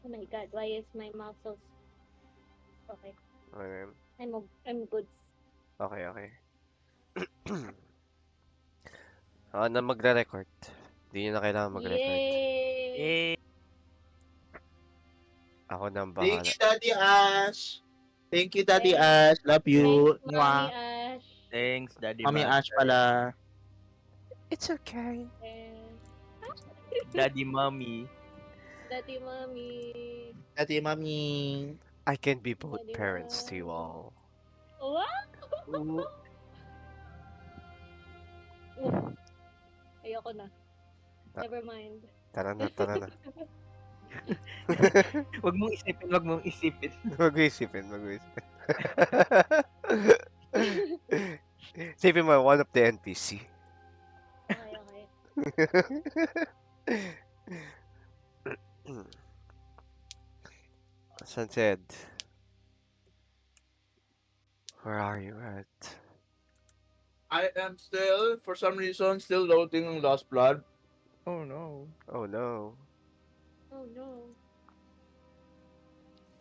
Oh my god, why is my mouth so... Okay. Okay. I'm good. Okay. Ako na magre-record. Hindi nyo na kailangan mag-record. Yay! Eh, Ako na ang Thank bahala. you, Daddy Ash. Thank you, Daddy Thanks, Ash. Love thanks, you. Mommy Mwah. Ash. thanks, Daddy Mami Ash Master. pala. It's okay. And... Daddy Mommy. Daddy Mommy. Daddy Mami. I can be both Daddy parents to you Mommy. all. What? Oo. Ayoko na. Never mind. Tara na. Wag mong isipin, wag mong isipin. Mag-iisipin. Isipin mo, one of the NPC. Okay. Sunset. Where are you at? I am still, for some reason, still loading on Lost Blood. Oh no. Oh no. Oh no.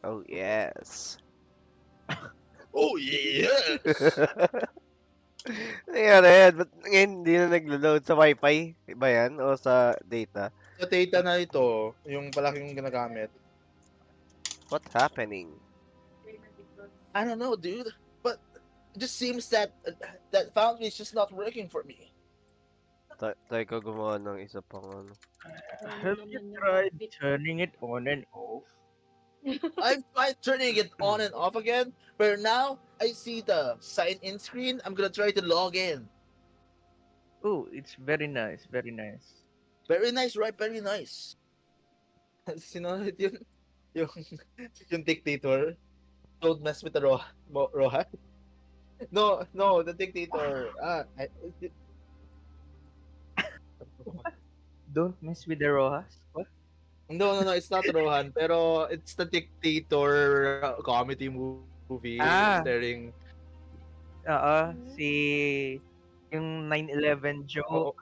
Oh yes. Oh, yes! Nangyari yan? Ba't ngayon hindi na naglo-load sa wifi? Iba yan? O sa data? Sa data na ito, yung palaking ginagamit. What's happening? I don't know, dude. But it just seems that that foundry is just not working for me. Try ko gumawa ng isa pang ano. Have you tried turning it on and off? I'm tried turning it on and off again, but now I see the sign-in screen. I'm gonna try to log in. Oh, it's very nice, very nice. Very nice, right? Very nice. Sino yun? Yung, yung dictator. Don't mess with the Roha. No, the dictator. Don't mess with the Rojas. What? No, it's not Rohan, pero it's the dictator comedy movie starring. Si yung 9/11 joke.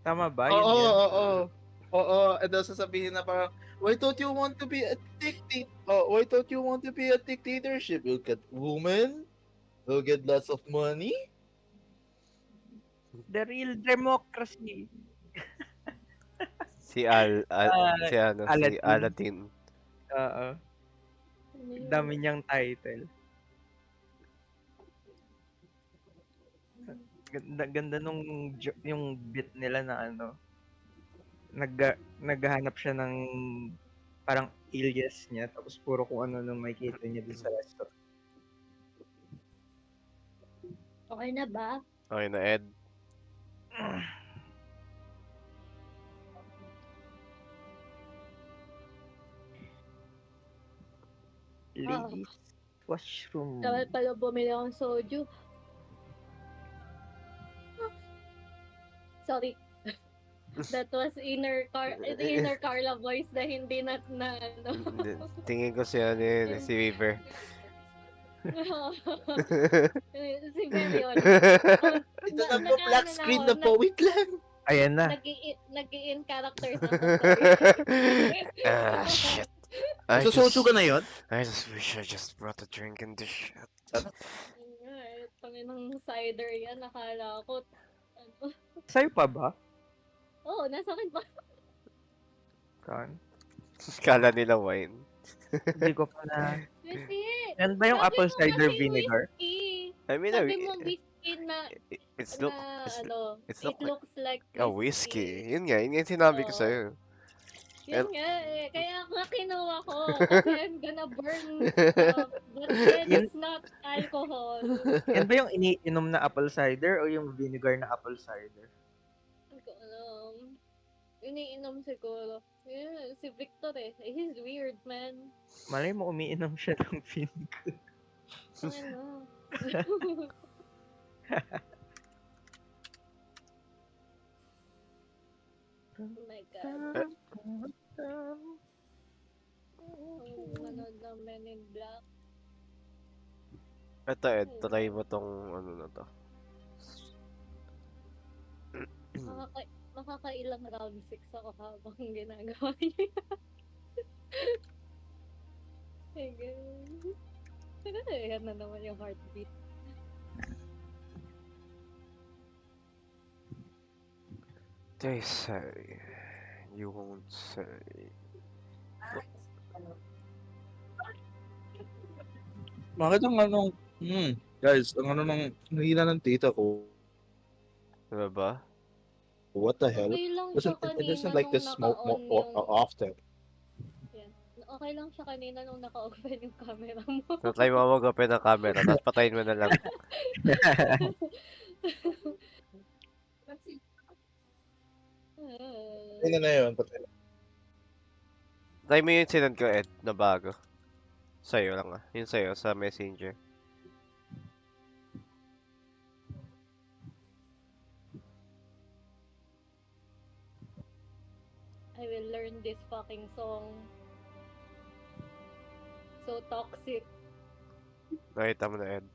Tama ba? Yun yun? Oo. And then sasabihin na parang, why don't you want to be a dictator? Why don't you want to be a dictatorship? You'll get women, you'll get lots of money. The real democracy. Si si Aladdin. Aladdin. Oo. Dami niyang title. Ganda nung yung bit nila na ano. Naghahanap siya ng parang alias niya tapos puro kung ano nung makikita niya dun sa restaurant. Okay na ba? Okay na, Ed. Ladies washroom. Dapat pala bumili akong soju. Sorry. That was inner Carla voice na hindi na ano. Tingin ko si ano yun, si Weaver. Si Mary yun. Ito na po, black screen na po. Wait lang. Ayan na. Nag-i-in character na ako. Sorry. Shit. Susoju ka na yun? I just wish I just brought a drink in this shit. Tangin ng cider yan. Nakala ko. Ano? Sa'yo pa ba? Oo, nasa akin pa. Kan? Kala nila wine. Hindi ko pa na. Hindi. Yan ba yung Sabi apple mo cider kasi vinegar? whiskey. I mean, Sabi mo whiskey na it's look, it looks like whiskey. Yun nga, yun yung sinabi ko sa'yo. Yun nga eh. Kaya nga kinuha ko. Kasi I'm gonna burn stuff. But then it's not alcohol. Yan ba yung iniinom na apple cider o yung vinegar na apple cider? Hindi ko alam. Iniinom siguro. Yeah, si Victor eh. He's weird, man. Malay mo umiinom siya ng vinegar. Ano? Oh my God. Manood ng Men in Black. Ito, Ed, try mo tong ano na to. makakailang round 6 ako habang ginagawa niya. Sige. Ayan na naman yung heartbeat. They say, you won't say. Bakit ang anong... guys, ang ano ng hina ng tita ko. Diba ba? What the hell? Okay lang siya It doesn't kanina like nung this smoke naka-on yung... often. Yan. Okay lang siya kanina nung naka-open yung camera mo. So, try mo mag-open ng camera, tapos patayin mo na lang. Ano na yun? Try mo yung sinend ko, Ed, na bago. Sa'yo lang ah. Yun sa'yo, sa messenger. I will learn this fucking song. So toxic. Nakita mo na, Ed.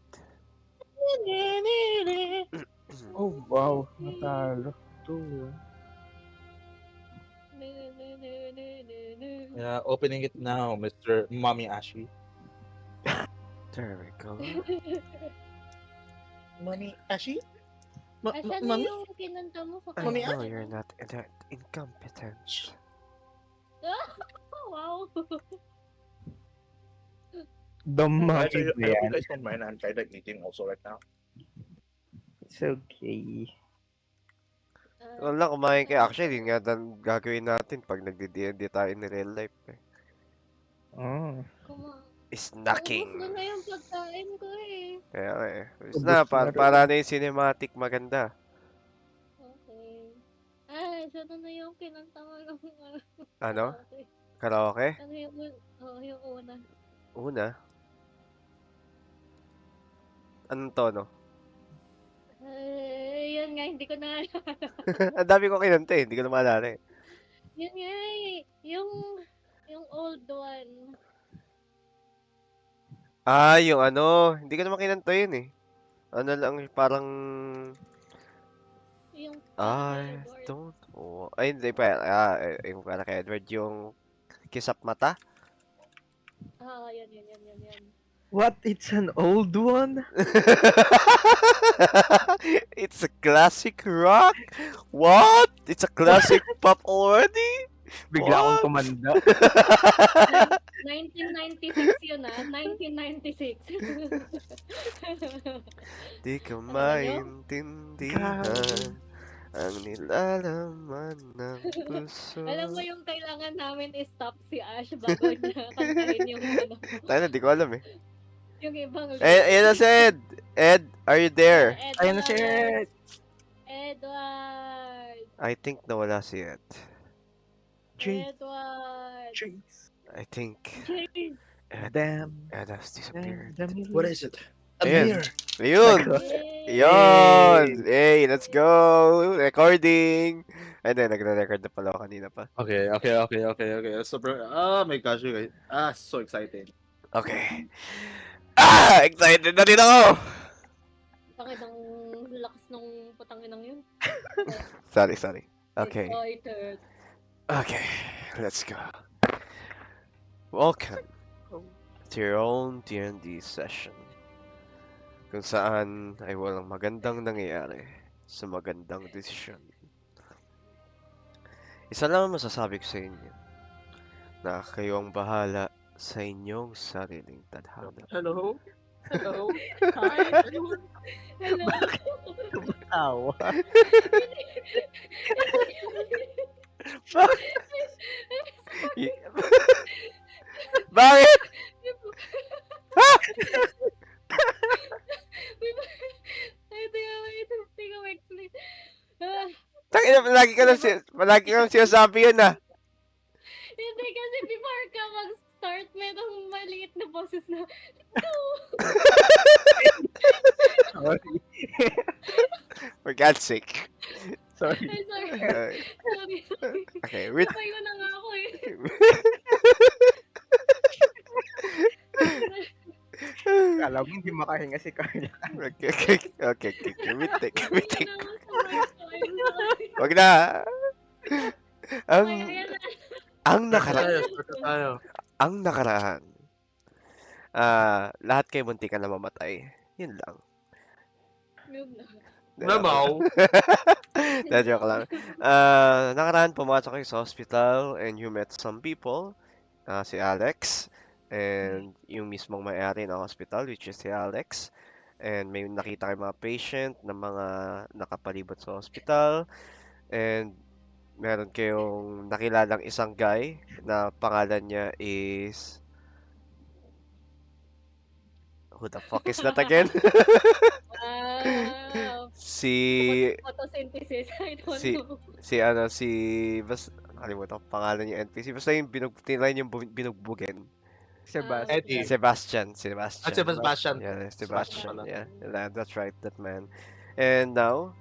Oh, wow. Natalo. Yeah, opening it now, Mr. Mommy Ashley. There we go. Mommy Ashley? Asan na yung kinanta mo sa I Mommy, kanya? know you're not incompetent. Oh, wow. Dumaki I ba hope yan? you guys don't mind. I'm kind of eating also right now. It's okay. Wala, kumain kayo. Actually, yun nga gagawin natin pag nagdi-D&D tayo in real life. Eh. Oh. Snacking. Ubus ko na yung pagkain ko eh. Kaya nga eh. Ubus Ubus na, na rin. para na yung cinematic maganda. Okay. Ay, sana na yung kinanta mo ng Ano? Okay. Karaoke? Ano yung, yung una? Una? Anong tono? Yun nga, hindi ko na Ang dami ko kinanta eh. Hindi ko na maalala eh. Yun nga eh. Yung old one. Ah, yung ano. Hindi ko naman kinanta yun eh. Ano lang, parang... Yung I Edward. don't... Oh, ay, hindi pa. Yung para kay Edward, yung kisap mata. Yan. What? It's an old one? It's a classic rock? What? It's a classic pop already? Bigla akong tumanda. 1996 yun 1996. Di ka Ano yun? maintindihan ang nilalaman ng puso. Alam mo yung kailangan namin i-stop si Ash bago niya kantahin yung ano, Tayo na, di ko alam eh. yung ibang Ayan na si Ed! Ed, are you there? Ayun na si Ed. Edward! I think nawala si Ed. Jeez. Edward! Jeez. I think Jeez! Damn. Ed has disappeared. What is it? I'm Ayan. here. Ayun! Yay! Yun! Hey, let's go! Recording! Ay, hindi, nagre-record na pala ako kanina pa. Okay. So, my gosh, you guys. So excited. Okay. Excited na din ako! Bakit ang lakas ng patanginang yun? Sorry. Okay. Excited. Okay, let's go. Welcome to your own D&D session. Kung saan ay walang magandang nangyayari sa magandang desisyon. Isa lang ang masasabi ko sa inyo, na kayo ang bahala sa inyong sariling tadhana. Hello? Hi! Hello! Tawa. Bakit? Hindi ko explain. Tangina, palagi ka lang sinasabi yun ah. Hindi kasi before ka mag-start, merong maliit na boses na, Sorry. For God's sake. Sorry. Ay, sorry. Sorry. Okay, Sabay ko na nga ako eh. Kala mo hindi makahinga si Carla. Okay. Kimitik. Sabay ko na ako, sorry. Wag na. Ang Ayan na. ang Start nakara tayo, start tayo. ang nakaraan. Lahat kayo muntikan na mamatay. Yun lang. Noob na. Mamaw. Joke lang. Nakaraan pumasok kayo sa hospital and you met some people. Si Alex and yung mismong may-ari ng hospital, which is si Alex. And may nakita kayo mga patient na mga nakapalibot sa hospital. And meron kayong nakilalang isang guy na pangalan niya is... Who the fuck is that again? Wow. Si... Photosynthesis. I don't Si... know. Si... Nakalimutan ko pangalan yung NPC. Basta yung tinry yung binugbugin. Sebastian. Eddie. Sebastian. At si Sebastian. Yeah, Sebastian Sebastian. pala. Yeah, that's right, that man. And now,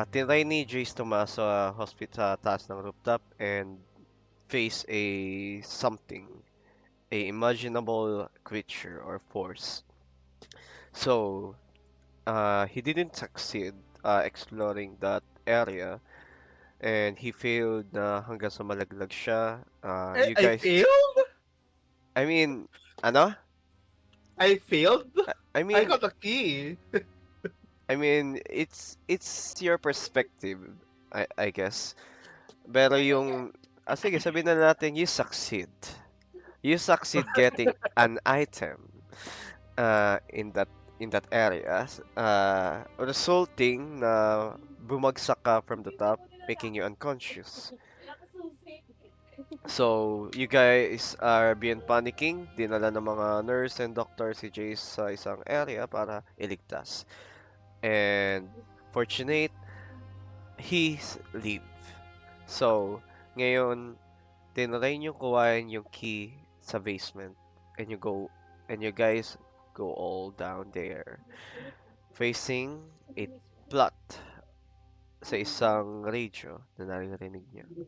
tinry ni Jace tumaas sa hospital sa taas ng rooftop and face a something, a imaginable creature or force. So, he didn't succeed exploring that area and he failed na hanggang sa malaglag siya. You I guys, failed? I mean, ano? I failed? I I mean, got a key. it's your perspective, I guess. Pero yung, sige, sabihin na natin, you succeed. You succeed getting an item in that area, resulting na bumagsak ka from the top, making you unconscious. So, you guys are being panicking. Dinala ng mga nurse and doctor si Jace sa isang area para iligtas. And fortunate, he's live. So, ngayon, tinry nyo kuhain yung key sa basement and you guys go all down there facing a plot sa isang radio na narinig niyo.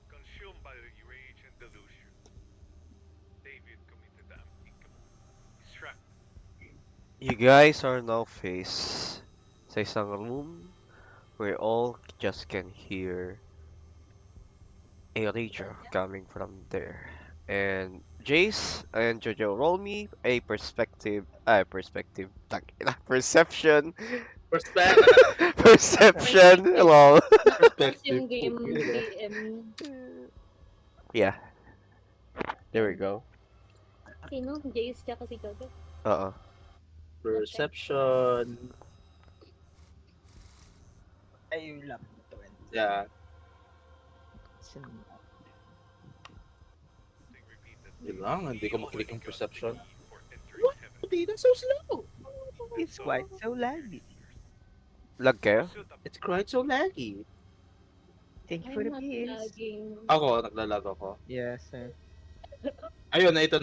Consumed by rage and delusion, David committed the unthinkable. He struck You guys are now faced sa isang room where all just can hear a radio coming from there. And Jace and Jojo, roll me a perception. Respect. Perception. Lol. Tapos yung game DM. Yeah. There we go. Sino? Jace tsaka si Jojo. Uh-uh. Perception. Ayun lang. Yeah. Yun lang, hindi ko maklik yung perception. What? Hindi, that's so slow. It's quite so laggy. Lag kayo? It's quite so laggy. Thank you for I'm the not pills. lagging. Ako, naglalag ako. Yes, sir. Ayun, ito.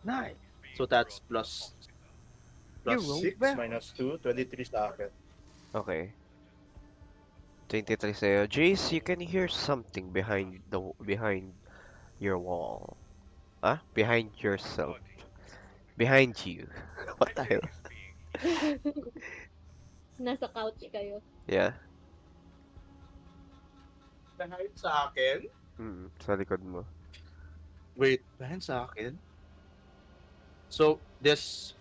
Nice. So that's plus You rolled 6 well. minus 2, 23 sa akin. Okay. 23 sa'yo. Jace, you can hear something behind your wall. Behind yourself. Behind you. What the hell? Nasa couch kayo. Yeah. Behind sa akin? Sa likod mo. Wait, behind sa akin? So, this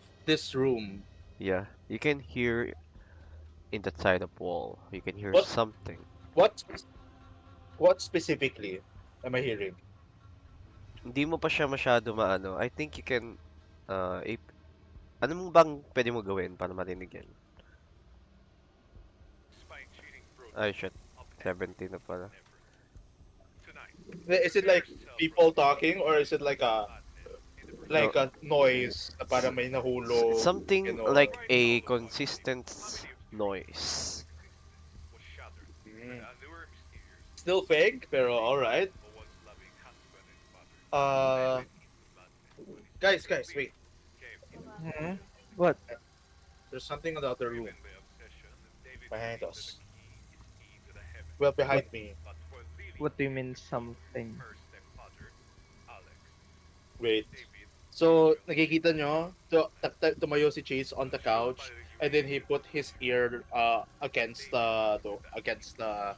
room, Yeah. You can hear in that side of wall. You can hear What? something. what specifically am I hearing? Hindi mo pa siya masyado maano. I think you can ano mo bang pwede mo gawin para marinig yan? Spike cheating pro Ay, shit. of 17 na pala. tonight. Is it like people talking or is it like a noise na para may nahulog? Something you know? like a consistent noise. Was shattered. Mm. The allure mysterious. Still fake, pero alright. A once loving husband and father. Guys, wait. Hmm? What? There's something in the other room. Driven by obsession, David Behind believes us. that the key is key to the heavens. Well, behind me. But for living What do you mean something? her stepfather, Alex. Wait. David, So, Jojo, nakikita nyo, tumayo si Chase on the couch, and then he put his ear against against the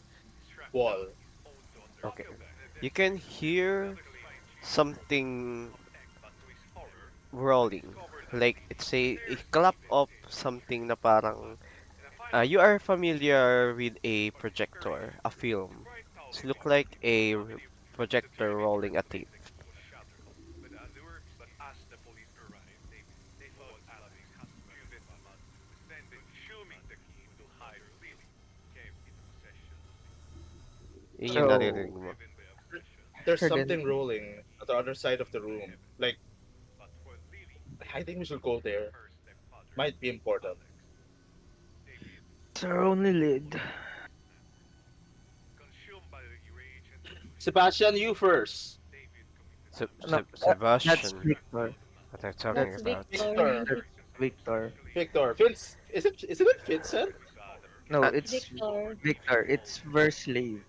wall. Okay. You can hear something rolling. Like it's a clap of something na parang you are familiar with a projector, a film. It look like a projector rolling a tape. but as the police arrived, they thought Alex had driven mad, consuming the key to hide Lily came into possession. Yun yung naririnig So, mo. Driven by obsession, There's something suddenly, rolling at the other side of the room. Like, but for Lily, I think we should go there. her stepfather, Might be important. Alex, David, it's our only lead. consumed by rage and delusion, Sebastian, you first. David committed No, that's Sebastian, Victor. what are you That, talking That's about? Victor. Victor. that's Victor. Victor. Vince. Isn't it Vincent? No, Uh, it's Victor. Victor. It's Verslave.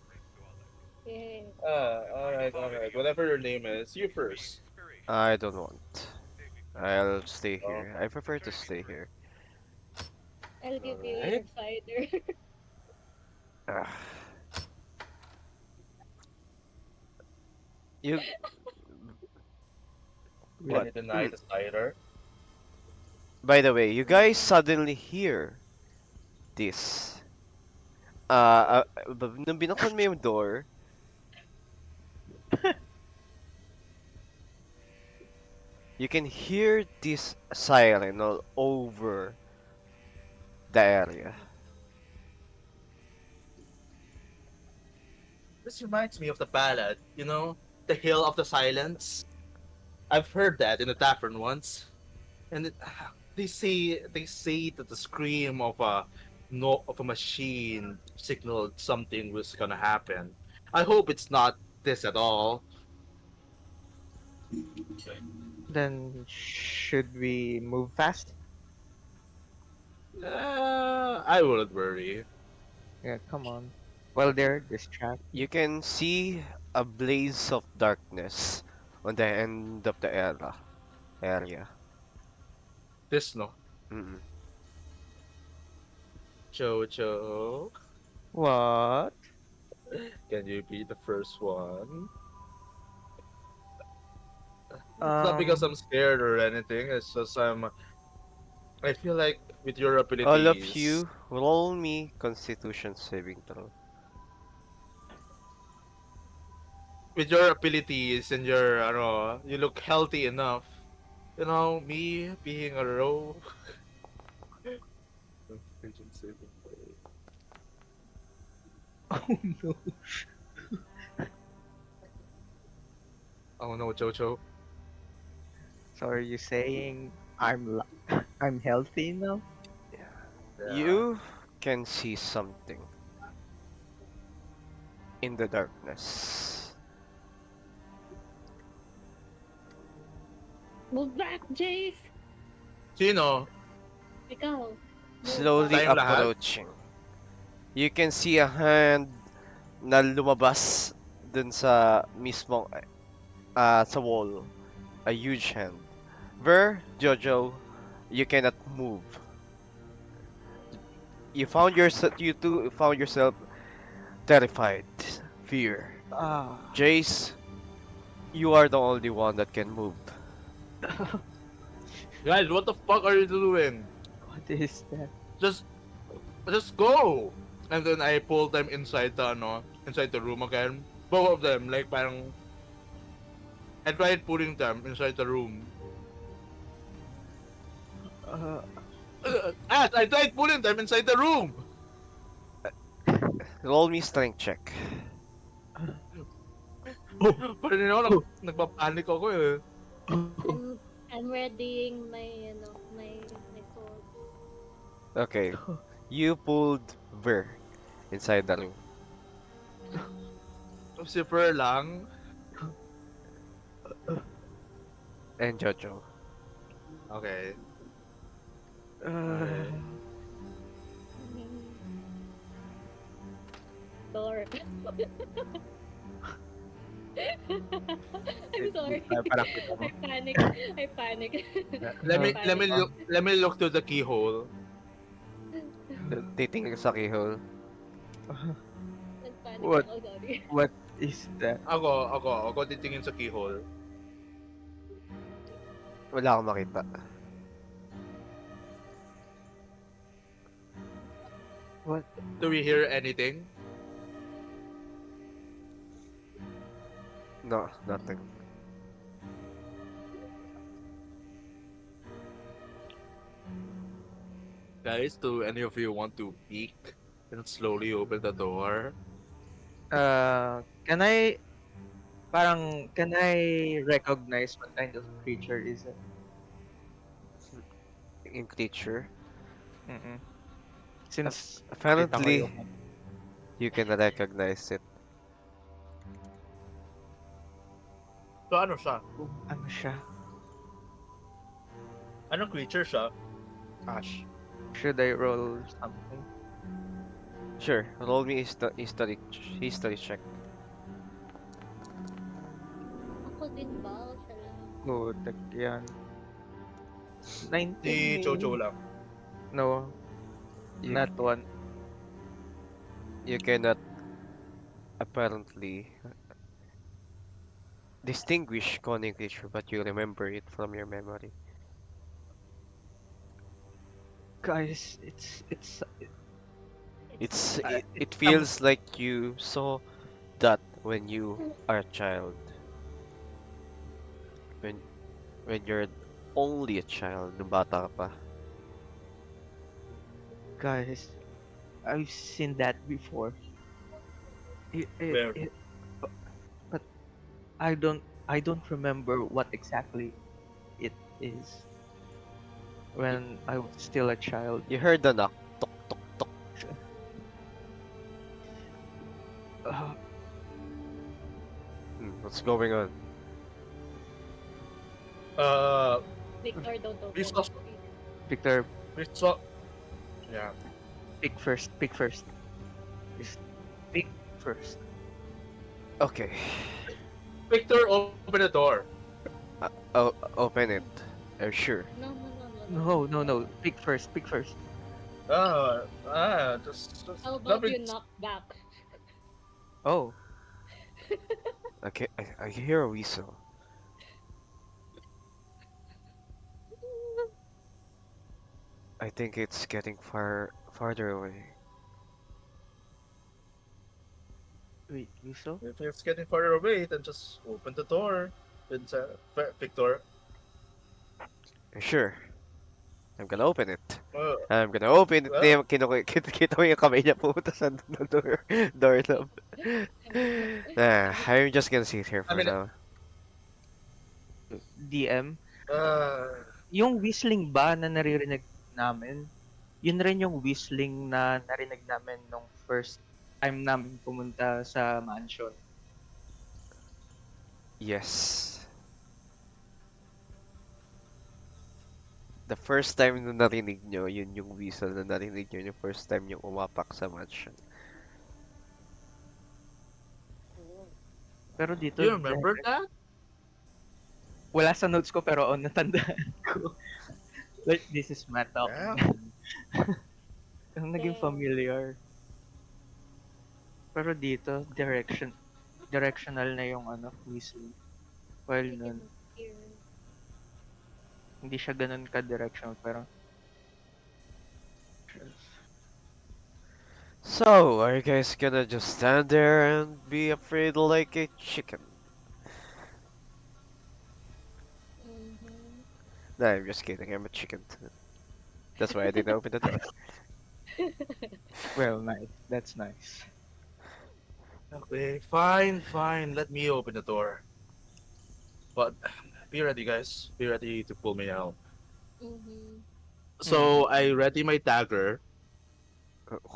Yeah. Alright. Whatever your name is, you first. I don't want. I'll stay Oh, here. I prefer to stay here. I'll give you alright. your cider. Ah. You Can what? you deny the cider? By the way, you guys suddenly hear this. Nung binuksan mo yung door, you can hear this siren all over the area. This reminds me of the ballad, you know, The Hill of the Silence. I've heard that in a tavern once, and they say that the scream of a no of a machine signaled something was gonna happen. I hope it's not this at all. Then should we move fast? I wouldn't worry. Yeah, come on. While they're distracted. You can see a blaze of darkness on the end of the area. This no, Mm-mm. Jojo. What? Can you be the first one? It's not because I'm scared or anything. It's just I feel like with your All of abilities, you, roll me Constitution saving throw. with your abilities and your, you look healthy enough. You know, me being a rogue. Constitution saving throw. Oh no. Oh no, Jojo. So are you saying I'm healthy now? Yeah. You can see something in the darkness. Move back, Jace! Sino? Ikaw. Move Slowly back. Tayong lahat? approaching. You can see a hand na lumabas dun sa mismong sa wall. A huge hand. Jojo, you cannot move. You two found yourself terrified. Fear. Ah. Jace, you are the only one that can move. Guys, what the fuck are you doing? What is that? Just, just go. And then I pulled them inside inside the room again. Both of them, like parang. I tried pulling them inside the room. I tried pulling them inside the room. Roll me strength check. Pero nagpapanik ako eh. I'm readying my, my sword. Okay. You pulled Ver inside the room. Si Fer lang. And Jojo. Okay. Door. I'm sorry. Parang kita mo. I panic. I panic. Let me I let me panic. look let me look through the keyhole. Titingin sa keyhole. Nag-panic What? ako, sorry. What is that? Ako titingin sa keyhole. Wala akong makita. What? Do we hear anything? No, nothing. Guys, do any of you want to peek and slowly open the door? Can I recognize what kind of creature is it? In creature. Mm-mm. Since nakita ko Apparently, yung you can recognize it. So ano siya? ano siya, Anong creature siya? Ash. should I roll something? Sure, roll me history check. Ako din ba? O siya lang? Putek yan. 19 Si Jojo maybe? lang. No, You, not one. you cannot apparently distinguish cunning creature, but you remember it from your memory. Guys, It feels like you saw that when you are a child. When you're only a child, nung bata ka pa. guys, I've seen that before. Where? But I don't remember what exactly it is when I was still a child. You heard the knock, tok tok tok. Uh, What's going on? Victor, don't open. We saw Victor, we saw Yeah. pick first. Just pick first. Okay, Victor, open the door. open it. Are you sure? No. Pick first. Just How about love you it. knock back? Oh, Okay, I hear a whistle. I think it's getting farther away. wait, whistle? If it's getting farther away, then just open the door. Victor. Are you sure? I'm gonna open it. Uh, I'm gonna open it. Well- Kita mo yung kamay niya pumunta sa doorknob. I'm just gonna sit here I for mean- now. DM, uh, yung whistling ba na naririnig namin, yun rin yung whistling na narinig namin nung first time namin pumunta sa mansion. Yes. The first time na narinig nyo, yun yung whistle na narinig nyo yung first time yung umapak sa mansion. Pero dito, you remember that? wala sa notes ko pero natandaan ko. Like, this is my talk. Yeah. Ang naging familiar. Pero dito, directional na yung whistling. While nun, hindi siya ganun ka-directional, pero So, are you guys gonna just stand there and be afraid like a chicken? Nah, I'm just kidding. I'm a chicken. That's why I didn't open the door. well, nice. That's nice. Okay, fine. Let me open the door. But be ready, guys. Be ready to pull me out. So I ready my dagger,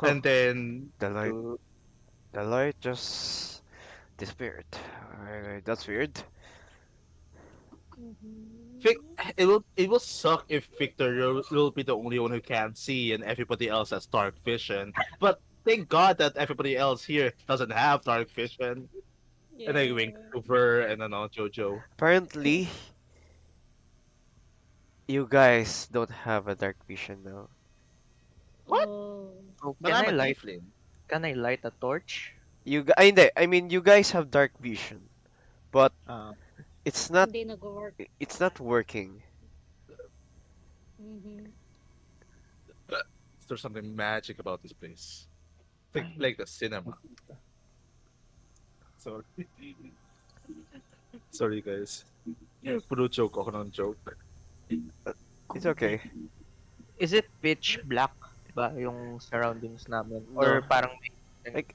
and then The light just disappeared. That's weird. it will suck if Victor will be the only one who can see and everybody else has dark vision. But thank God that everybody else here doesn't have dark vision. And I winked Yeah. over and Jojo. Apparently, you guys don't have a dark vision now. What? Oh. Oh, But I'm a tiefling. can I light a torch? Ay, hindi. I mean, you guys have dark vision, but Uh, it's not Hindi nag-work. it's not working. Mm-hmm. There's something magic about this place. Think like the cinema. Sorry. Sorry guys. Puro joke ako ng joke. It's okay. is it pitch black ba yung surroundings namin? No. Or parang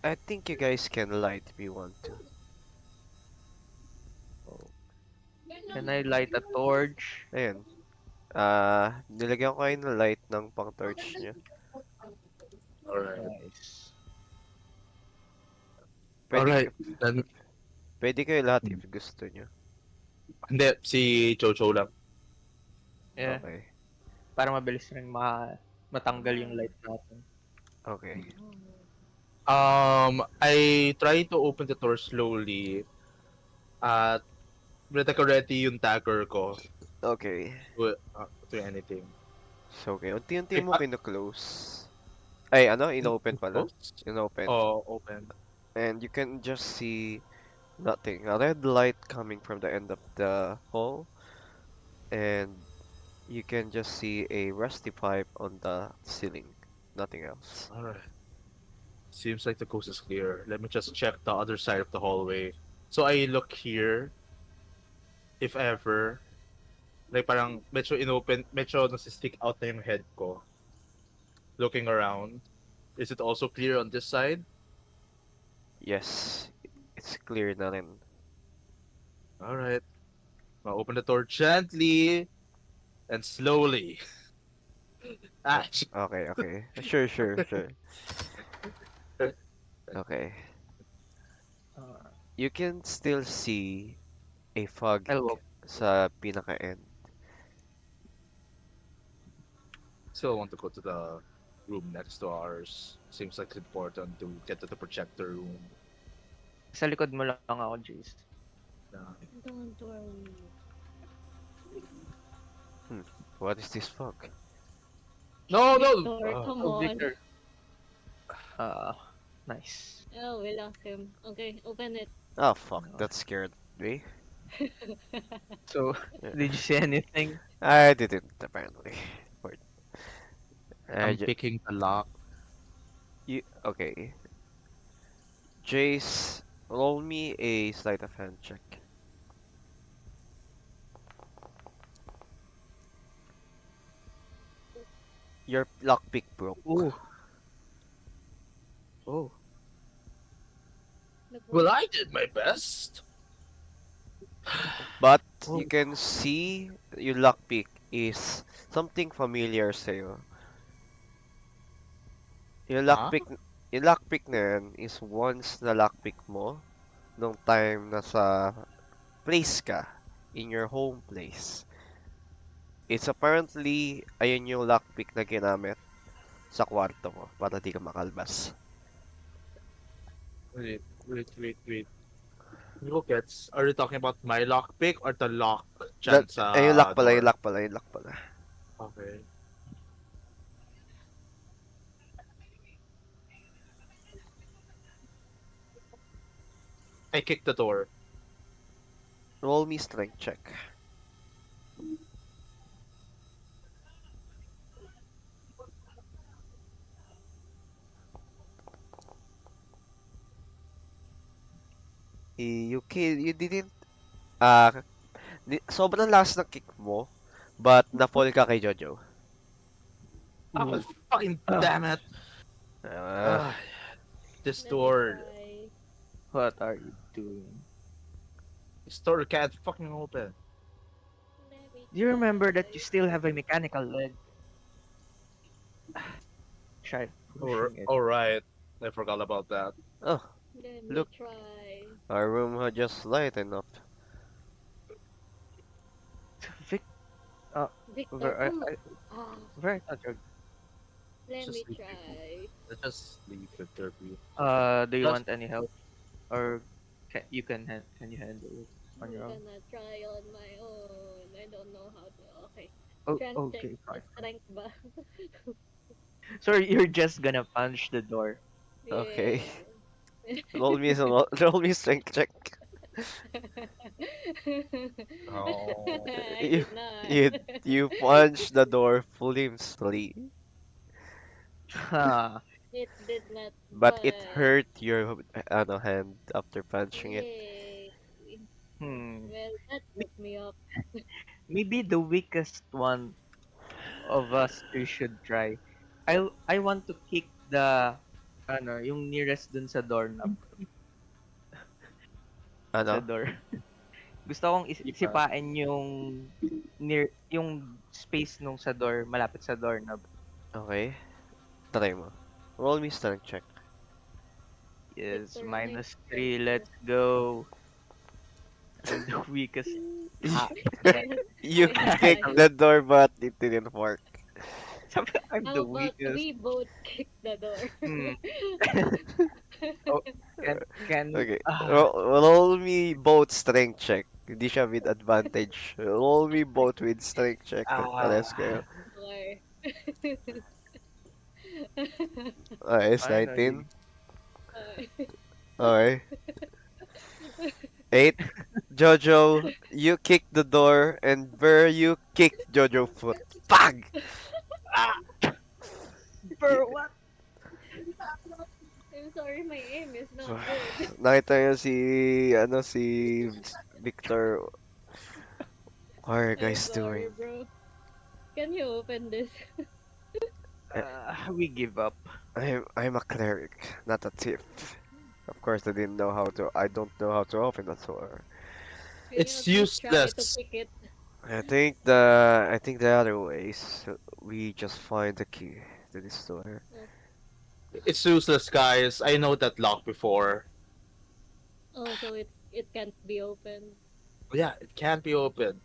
I think you guys can light if you want to. can I light a torch? Ayan. Nilagyan ko kayo ng light ng pang torch niya. Alright. Nice. Pwede, Alright. Then, pwede kayo lahat if gusto niyo. hindi, si Jojo lang. Yeah, Okay. para mabilis rin matanggal yung light natin. Okay. I try to open the door slowly at ready ko ready yung dagger ko Okay. to anything. So, okay. Unti-unti mo kino-close. Ay, ino-open pala. Close? Ino-open. Oh, open. And you can just see nothing. A red light coming from the end of the hall. And you can just see a rusty pipe on the ceiling. Nothing else. Alright. Seems like the coast is clear. Let me just check the other side of the hallway. So I look here, if ever. Like parang medyo nasi-stick out na yung head ko. Looking around. Is it also clear on this side? Yes. It's clear na rin. Alright. I'll open the door gently and slowly. Okay, okay. Sure, sure, sure. Okay. You can still see a fog I'll walk. sa pinaka-end. Still want to go to the room next to ours. Seems like it's important to get to the projector room. Sa likod mo lang ako, Jace. Don't worry. What is this fog? No, no! Victor, come Oh, on. Victor. Nice. Oh, we lost him. Okay, open it. Oh, fuck. That scared me. So, Yeah. did you see anything? I didn't, apparently. I'm picking the lock. Okay. Jace, roll me a sleight of hand check. Your lockpick broke. Oh. Oh. Well, I did my best. But Oh. you can see your lockpick is something familiar sa'yo. Yung lockpick na yan is once na lockpick mo nung time na sa place ka, in your home place. It's apparently, ayun yung lockpick na ginamit sa kwarto mo para di ka makalbas. Wait. Who gets? Are you talking about my lockpick or the lock dyan sa Yung lock pala, door? yung lock pala, yung lock pala. Okay. I kicked the door. Roll me strength check. You didn't, sobrang lakas ng kick mo, but na-fall ka kay Jojo. Oh, fucking damn it! Ah, This Let me door. try. What are you doing? This door can't fucking open. Let me Do you remember that try. you still have a mechanical leg? Try pushing it. Alright. I forgot about that. oh, Let me Look. try. our room had just light enough. Vic, Victor, where, come I, Ah, where I thought you're- let me Just leave try. Let's just leave it there. do you Just- want any help? Or Can you handle it on I'm your own? gonna try on my own. I don't know how to. Okay. Oh, Strength check. okay, fine. Strength ba? So you're just gonna punch the door. Okay. Yeah. Roll me strength check. Oh. I You did not. you you punch the door flimsily, Ha. It did not but it budge. hurt your hand after punching it. Yay. Hmm. Well, that May- took me up. Maybe the weakest one of us two should try. I want to kick the yung nearest dun sa doorknob sa Ano? door. Gusto kong Yeah. sipain yung space nung sa door malapit sa doorknob. Okay. Try mo. Roll me strength check. Yes, Victor, ano yung -3. strength Let's go. I'm the weakest. Y- Ha. You Ay, kicked the door, but it didn't work. Sabi ko, I'm how the about weakest. we both kick the door? Hmm. Oh, can Okay. Roll me both strength check. Hindi siya with advantage. Roll me both with strength check. Pares kayo. ah Okay. Okay, it's finally. 19. Okay. 8. Jojo, you kick the door, and Burr, you kick Jojo foot. Pag! Ah, Y- for what? I'm sorry, my aim is not good. Nakita niyo si Victor. What are you I'm guys sorry, doing? bro. Can you open this? We give up. I'm a cleric, not a thief. Of course, I don't know how to open the door. Can you It's at least try to useless. pick it? I think the other way is we just find the key to this door. It's useless, guys. I know that lock before. Oh, so it can't be opened. Yeah, it can't be opened.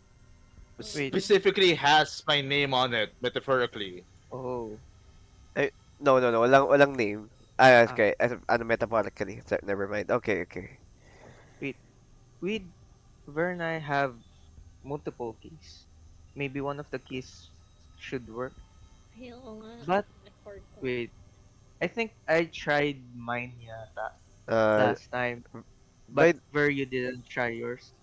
It Wait. specifically has my name on it, metaphorically. Oh. No, walang name. Ah, Ah, okay. Ano metaphorically? Never mind. Okay, okay. wait. We Vern and I have multiple keys. Maybe one of the keys should work. Ay, oo nga. But I forgot. wait, I think I tried mine yata Uh, last time, but by Ver, you didn't try yours.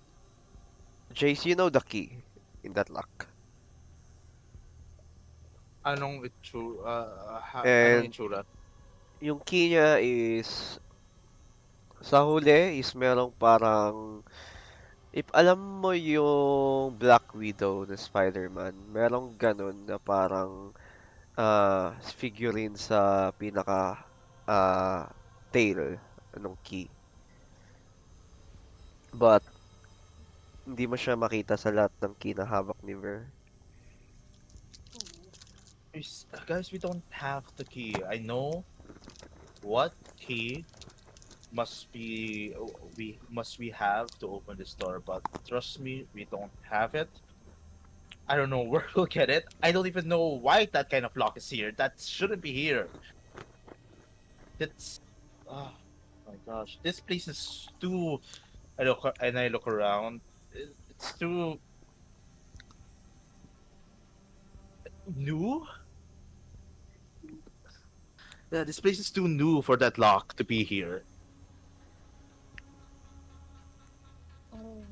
Jace, you know the key in that lock. Anong anong And itsura? yung key niya is sa huli is merong parang if alam mo yung Black Widow na Spider-Man, merong ganun na parang figurine sa pinaka tail ng key. But hindi mo siya makita sa lahat ng key na hawak ni Ver. Guys, we don't have the key. I know what key we have to open this door, but trust me, we don't have it. I don't know where we'll get it. I don't even know why that kind of lock is here. That shouldn't be here. It's oh my gosh, this place is too. I look around. It's too new. Yeah, this place is too new for that lock to be here. Oh.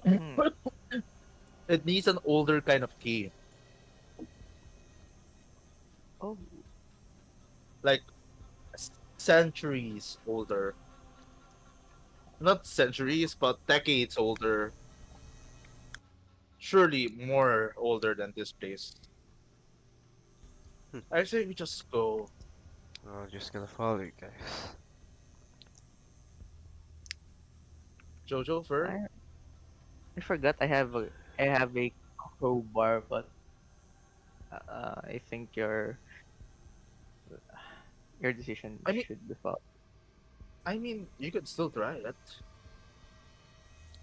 Hmm. It needs an older kind of key, Oh, like centuries older. Not centuries, but decades older. Surely more older than this place. Hmm. I say we just go. I'm just gonna follow you guys. Jojo, Fer? I forgot I have a crowbar, but I think your decision I mean, should be followed. you could still try it.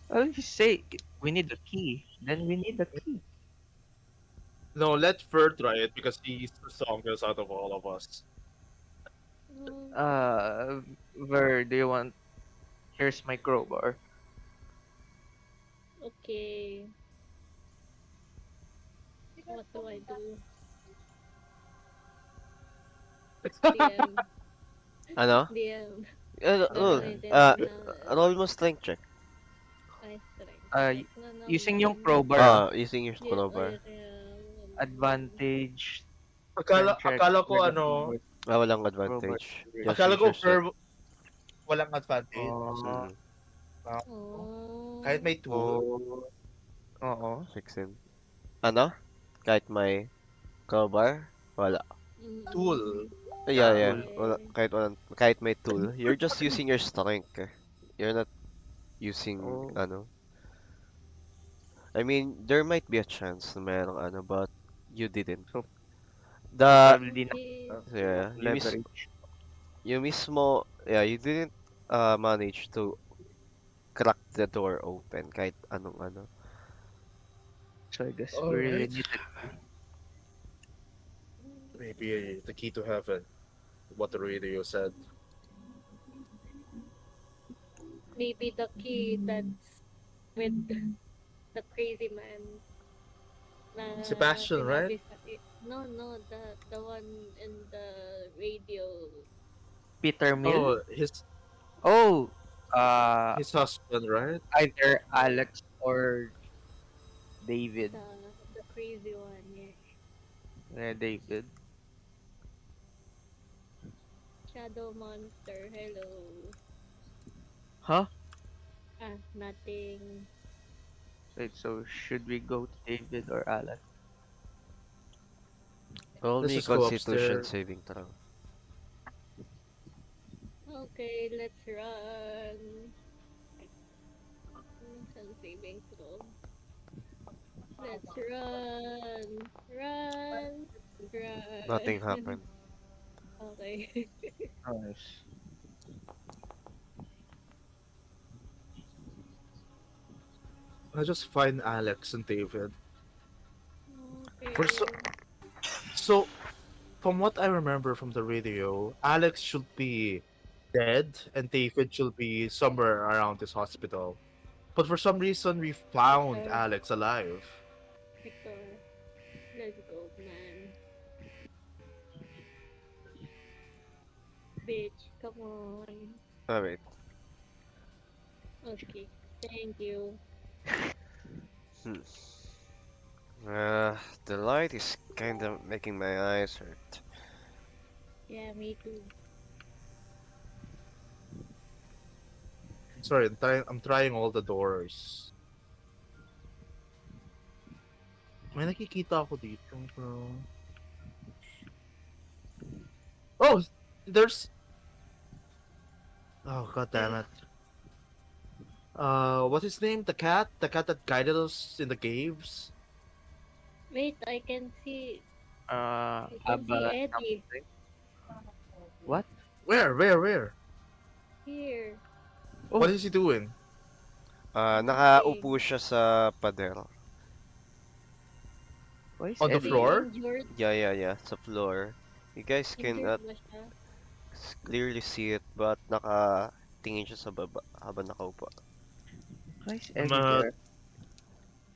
Well, if you say we need the key, then we need the key. No, let Fer try it because he's the strongest out of all of us. Mm, Uh, Where do you want? Here's my crowbar. Okay. What do I do? DM. Ano? DM. Oh, Gagamitin roll mo strength check. ay strength. Uh, Check na Using yung naman. crowbar, ah. Using your Yeah, crowbar. Advantage. Akala, Strength check. akala ko with the ano, Walang crowbar. advantage. Just akala use ko your strength. walang advantage. Oh. Mm-mm. Oh. Kahit may tool. Oh. Oo. 16. Ano? Kahit may crowbar? Wala. Tool. Yeah, Yeah. yeah. Okay. Kahit may tool. You're just using your strength. You're not using, Oh. I mean, there might be a chance na merong but you didn't. So, The, probably di na Okay. yeah, leverage. you didn't manage to crack the door open kahit anong. So I guess we Alright. really need it. Maybe the key to heaven. What the radio said. Maybe the key that's with the crazy man. Na Sebastian, right? sinabi No, the one in the radio. Peter Mill. Oh, Oh. his husband, right? Either Alex or David. The crazy one, yeah. Yeah, David. Shadow monster, hello. Huh? Nothing. Wait, so should we go to David or Alex? Roll Let's me just go Constitution upstairs. saving throw. Okay, let's run. Some saving throw. Let's run. Run. Run. Nothing happened. Okay. Nice. I just find Alex and David. Okay. So, from what I remember from the radio, Alex should be dead and David should be somewhere around this hospital. But for some reason, we found Okay. Alex alive. Victor, let's go, man. Bitch, come on. Alright. Okay, thank you. The light is kinda making my eyes hurt. Yeah, me too. Sorry, I'm trying all the doors. May nakikita ako dito, bro. Oh, there's... Oh, god damn it. What's his name? The cat? The cat that guided us in the caves? Wait, I can see. Uh, I can see Abba Eddie something. What? Where? here. What is he doing? Nakaupo siya sa pader. Why is On the Eddie- floor? Injured, Yeah, sa floor. You guys cannot injured ba siya? clearly see it, but nakatingin siya sa baba habang nakaupo. Why is I'm, Eddie there?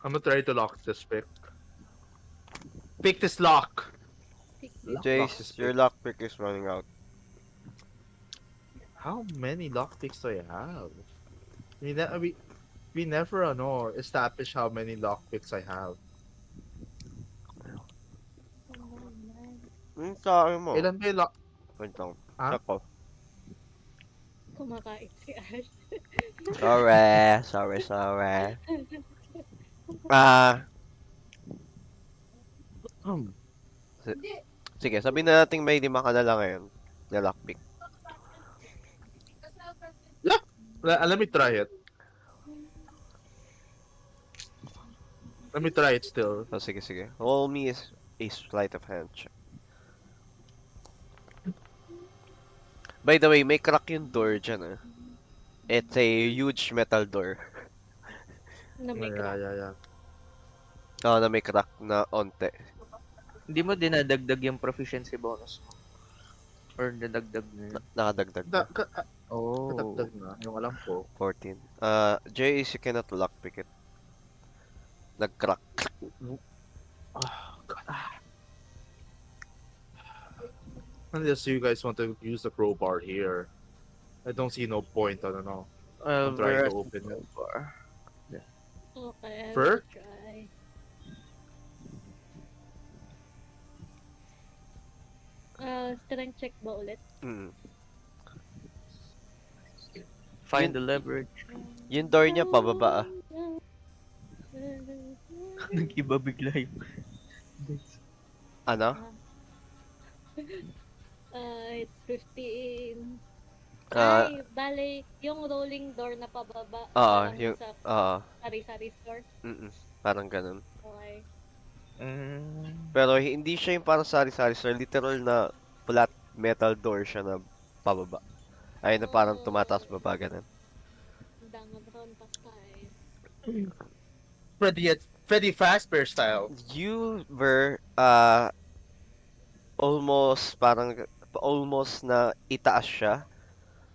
I'm gonna try to lock this pick. Pick this lock! Pick Lock Jace, this your pick. lockpick is running out. How many lockpicks do I have? We never establish how many lockpicks I have. Sa akin mo. Ilan ba yung lock? Wait lang. Ha? Ako. Kumakain si Ash. Sorry. Sige, sabihin na natin may 5 ka na lang ngayon na lockpick. Let me try it. Let me try it still. Oh, sige. Roll me is a sleight of hand check. By the way, may crack yung door dyan. It's a huge metal door. Na may crack. Yeah. Na may crack na onte. Hindi mo dinadagdag yung proficiency bonus mo? Or nadagdag na yun? Nakadagdag na. Oh. Natagdag na, yung alam ko. 14. Jace, you cannot lockpick it. Nag-crack. Oh, God. Unless you guys want to use the crowbar here. I don't see no point, I don't know. Well, I'm trying we're to at open the it. bar. Okay, I Fur? will try. Strength check ba ulit? Mm. Find Yun- the leverage. Yung door niya, pababa ah. Nag-iba bigla yung... Ano? It's 15. Ah, Ay, bale, yung rolling door na pababa, ah, parang yung, sa ah, sari-sari store. parang ganun. Okay. Pero hindi siya yung parang sari-sari store, literal na flat metal door siya na pababa. Ay, na parang tumataas baba, ganun. Dangadron pasay. Freddy Fazbear style. You were, almost na itaas siya,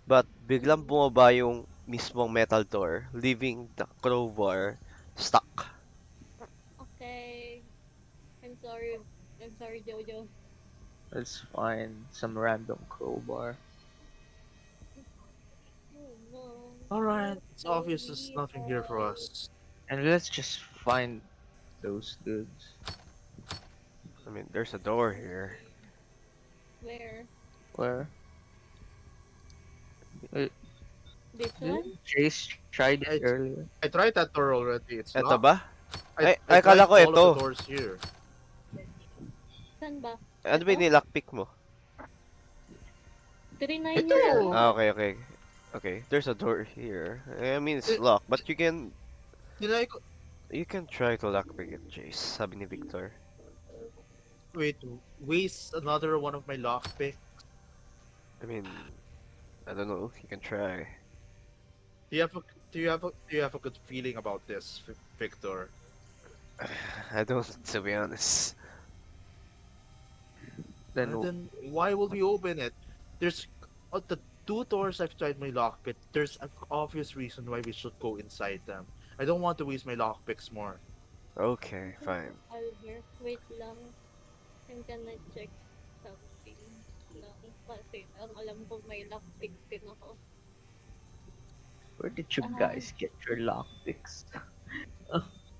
but biglang bumaba yung mismong metal door, leaving the crowbar stuck. Okay. I'm sorry. I'm sorry, Jojo. Let's find some random crowbar. Oh no. Alright, it's obvious there's nothing here for us. And let's just find those dudes. I mean, there's a door here. Where? Where? This one? Chase tried it It's- earlier. I tried that door already. It's Eto locked. ba? Ay, I akala tried ko all ito. of the doors here. Saan ba? Ano ba Ito? yung nilockpick mo? 39 Ito! yun ako. Okay. Okay, there's a door here. I mean, it's Eh, locked, but you can Tinry ko... try to lockpick it, Jace. Sabi ni Victor. Wait, waste another one of my lockpick. I mean, I don't know. You can try. Do you have a good feeling about this, Victor? I don't, to be honest. Then Then why would we open it? There's the two doors I've tried my lockpick. There's an obvious reason why we should go inside them. I don't want to waste my lockpicks more. Okay, fine. Albert, wait lang. I'm gonna check something lang. Kasi ang alam ko may lockpick din ako. where did you guys get your lockpicks?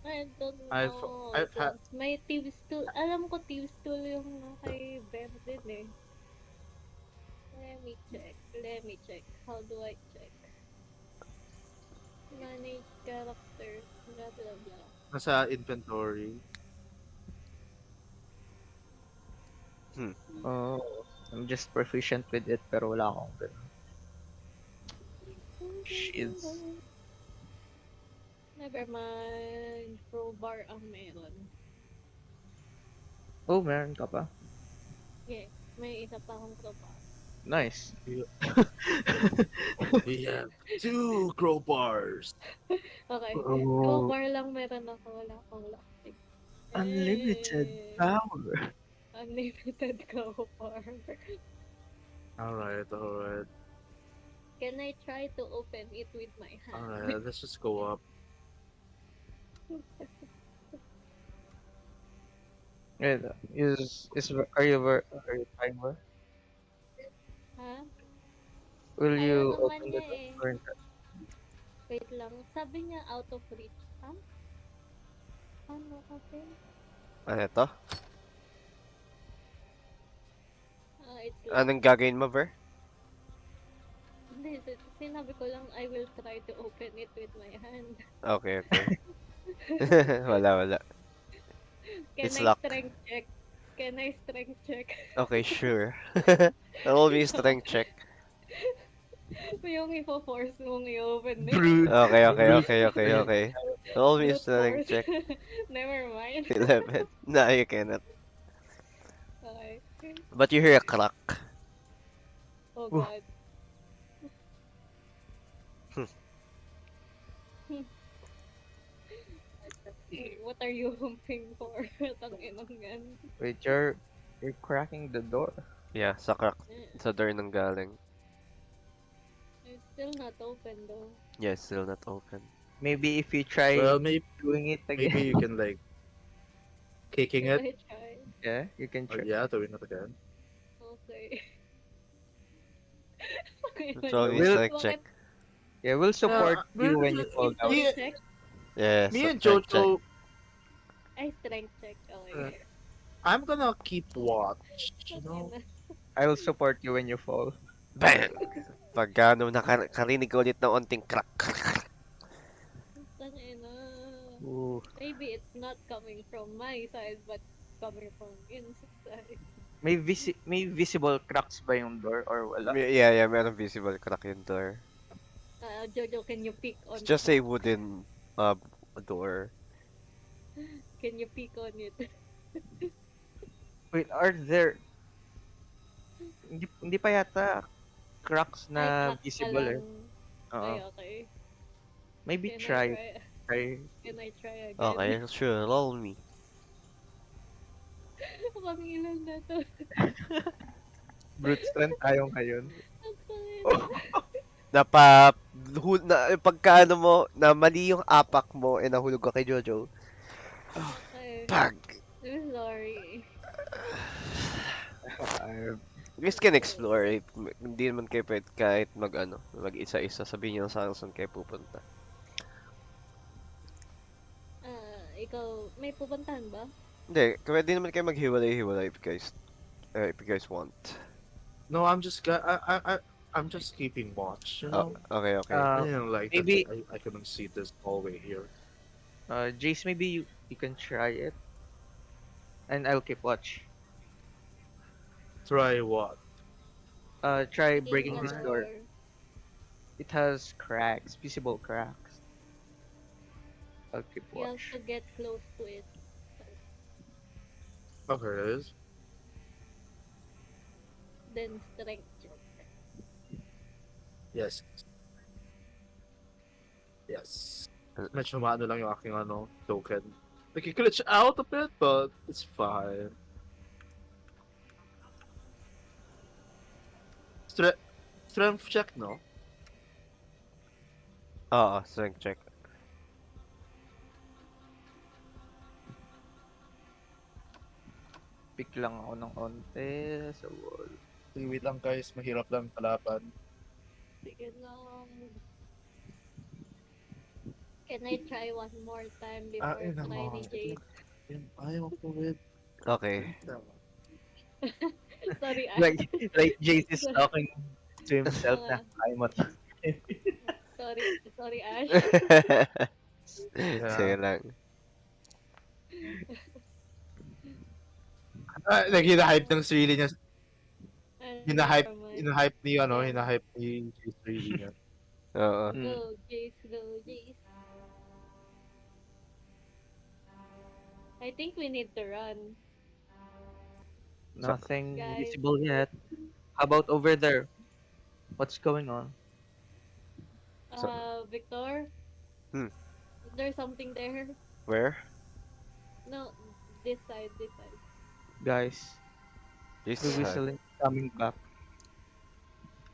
I don't know. I've had- May thieves tool. Alam ko thieves tool yung kay Ben din eh. Let me check. How do I check? Manage character. Blah blah blah. Nasa inventory. Oh, I'm just proficient with it pero wala akong ganun. Shields. Never mind. Crowbar ang meron. Oh, meron ka pa? Yeah, may isa pa akong crowbar. Nice. We have 2 crowbars. Okay. Oh, Crowbar lang meron ako. Wala akong lockpick. unlimited Eh, power. Unlimited crowbar. Alright. Can I try to open it with my hand? Alright, let's just go up. Yeah, are you timer? Ha? Will Ayaw you naman open the niya door? Wait lang. Sabi niya out of reach. Ha? Ano kasi? Ano ito? It's locked. Anong gagawin mo, Ver? Hindi, sinabi ko lang I will try to open it with my hand. Okay. Wala. Can It's I locked. strength check? Can I strength check? Okay, sure. Roll me a strength check. Yung ipo-force mong i-open it. Brood. Okay. Roll me a Brute strength force. check. Never mind. 11. No, you cannot. Okay. But you hear a crack. Oh Oh. god. What are you hoping for? Tanginang yan. Wait, you're cracking the door. Yeah, sa crack. Sa door nang galing. It's still not open though. Yeah, it's still not open. Maybe if you try Well, maybe doing it again, you can like kicking Should it. I try? yeah, you can Or try. yeah, doing it again. Okay. Okay, It's only Will- strength check. Yeah, we'll support Yeah, you when you fall Is down. Me, strength check? Yeah, me and strength check. Jojo, I strength check. Okay. I'm gonna keep watch. You Okay know, na. I will support you when you fall. Bang! Pag ano, nakarinig ka ulit ng onting crack. Tangina. Ooh. Maybe it's not coming from my side, but coming from inside. May visible cracks ba yung door or wala? Yeah, meron visible crack yung door. Jojo, can you peek on It's just a that? wooden door. Can you peek on it? Wait, are there hindi pa yata cracks Ay, na crack ka visible eh. lang. Oo. Ay, okay. Maybe Can I try. Can I try again? Okay, sure, roll me. Pangilan na to. Brute strength tayong ngayon. Ang pangit. Pagka ano mo, na mali yung apak mo, nahulog ka kay Jojo. Okay. Pag! I'm sorry. You guys can explore. Hindi naman kayo pwede kahit mag-isa-isa. Sabihin nyo lang sa akin saan kayo pupunta. Ikaw, may pupuntahan ba? Hindi, pwede naman kayo maghiwalay-hiwalay if you guys want. no, I'm just keeping watch. You know, Okay. I didn't like that maybe- I couldn't see this hallway here. Jace, maybe you can try it. And I'll keep watch. Try what? Try In breaking the this door. It has cracks, visible cracks. I'll keep You have watch. to get close to it. Okay, it is. Then strength check. Yes. Yes. Medyo maano lang yung aking token. Nag-glitch out a bit, but it's fine. Strength check, no? Oo, strength check. Pick lang ako ng onte sa wall. Wait lang guys, mahirap lang kalaban. Sige lang. Can I try one more time before Yun na try nga. ni Jace? Yun, ayaw ko with. Okay. Sorry, Like Jace is talking to himself na kaya mo to. Sorry, Ash. Sige lang. Hina-hype ng sarili niya. Hina-hype, Never mind. hina-hype ni hina-hype ni sarili niya. Oo. Go, Jace, go, Jace. I think we need to run. Nothing Guys. visible yet. How about over there? What's going on? Victor? Hmm. Is there something there? Where? No, this side. Guys, This the side. whistling coming back.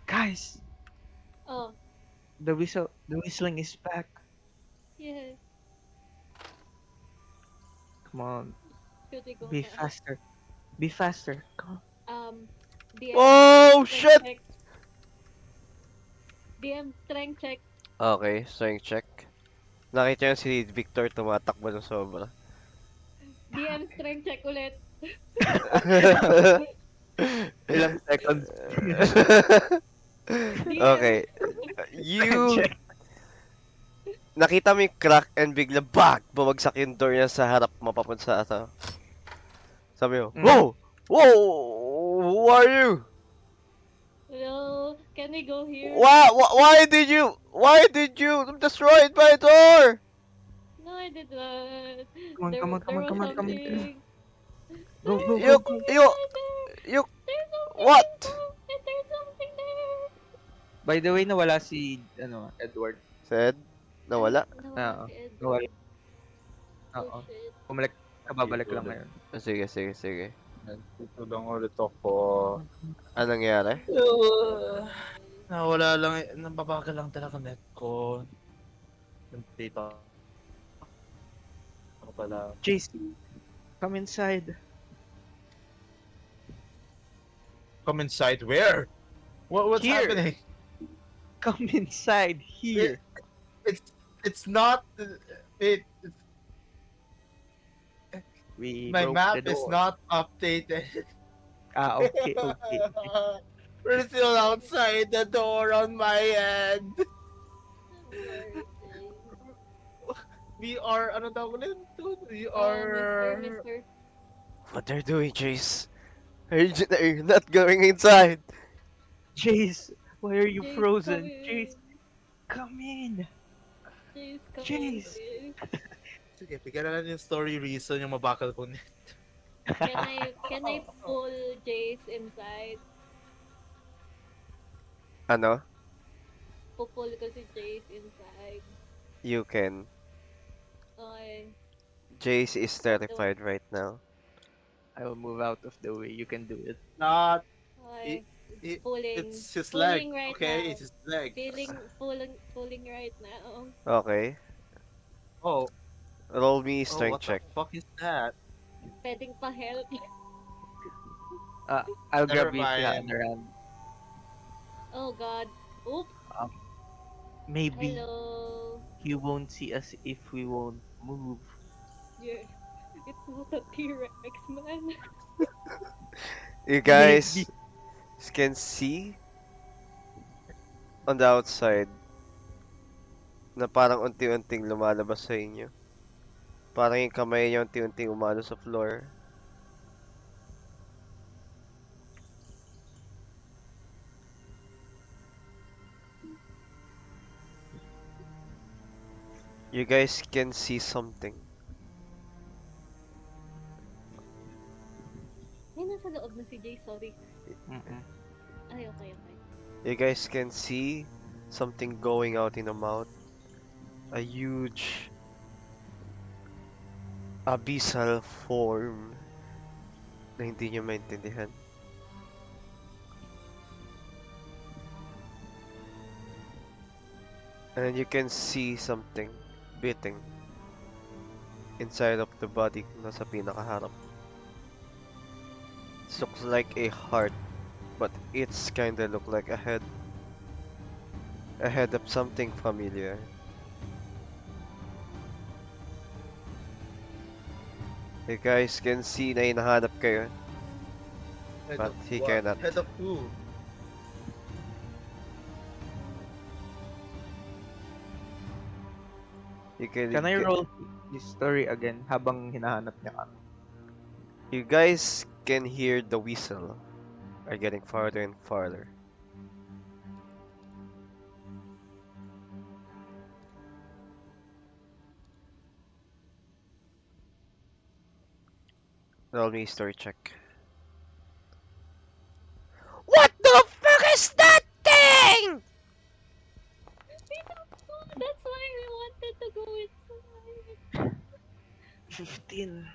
Guys, Oh, the whistling is back. yeah. Come on, Should we go be now? faster. Be faster. Come on. DM Oh, strength shit! check. DM strength check. Okay, strength check. Nakita niyo si Victor tumatakbo ng sobra. DM strength check ulit. Ilang seconds. Okay. Nakita mo yung crack and bigla bumagsak yung door niya sa harap mo papunta sa ato. Sabi mo, Mm. Whoa! Whoa! Who are you? Hello, can we go here? Why did you destroy my door? No, I did not. Come on, There, come on, there come on, was come on, come on. something. Go, go, You, go, go. you, you, There's something. what? There's something there. By the way, nawala si Edward. Said, nawala. Oo, Si Edward. nawala. Oh, Oo. shit. Kababalik lang ngayon. Sige. Dito lang ulit ako. Anong nangyari? Nawala lang, nababagal lang talaga net ko. Yung data ako pala. Jace, come inside. Come inside where? What's Here. happening? Come inside here. It's it's not it. We My broke the map is door. not updated. Okay, okay. We're still outside the door on my end. I'm sorry, Jace. We are, ano tawag ulit? Dude? We Mister, are... Mister. What they're doing, Jace? Are you not going inside? Jace, why are you Jace, come frozen? Jace, in. come in. Jace, come in, Jace. Jace. Sige, bigyan na lang yung story reason yung mabakal ko net. Can I pull Jace inside? Ano? Pupull ko si Jace inside. You can. Okay. Jace is terrified right now. I will move out of the way. You can do it. Not, Okay. it, Pulling. it's his leg, Pulling right okay? now. It's his leg. Pulling right now. Okay. Oh, Roll me oh, strength what the check. fuck is that? Pwedeng pa-help. I'll Never grab his mind. around. Oh God. Oop. Maybe Hello. he won't see us if we won't move. Yeah. It's not a T-Rex, man. You guys can see on the outside na parang unti-unting lumalabas sa inyo. Parang yung kamay niya unti-unting umano sa floor. You guys can see something. Ay, nasa loob na si Jay. Sorry. Mm-mm. Ay, okay, okay. You guys can see something going out in the mouth. A huge abyssal form na hindi nyo maintindihan. And you can see something beating inside of the body nasa pinakaharap. It looks like a heart, but it's kinda look like a head. A head of something familiar. You guys can see na hinahanap kayo. Head But of he what? cannot. Head of who? Can I roll his story again habang hinahanap niya kami? You guys can hear the whistle are getting farther and farther. Roll me a story check. What the fuck is that thing? We don't know. That's why we wanted to go inside. 15.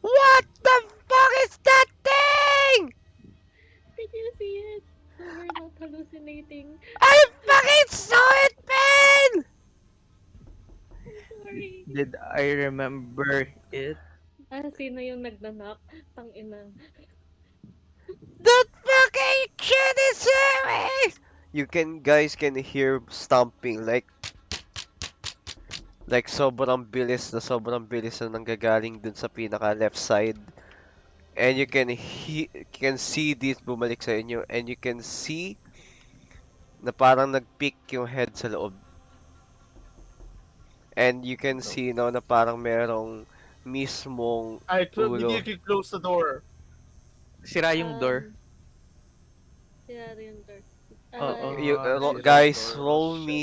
What the fuck is that thing? Did you see it? So we're not hallucinating. I fucking saw it, man! I'm sorry. Did I remember it? Sino yung nagnanak? Tangina. That fucking shit is here! You guys can hear stomping like sobrang bilis na nanggagaling dun sa pinaka left side. And you can see this bumalik sa inyo, and you can see na parang nag-peek yung head sa loob. And you can see now na parang merong mismong We ulo. need to close the door. Sira yung door. Sira yung door. Oo. Sira Guys, door. roll Shit. me.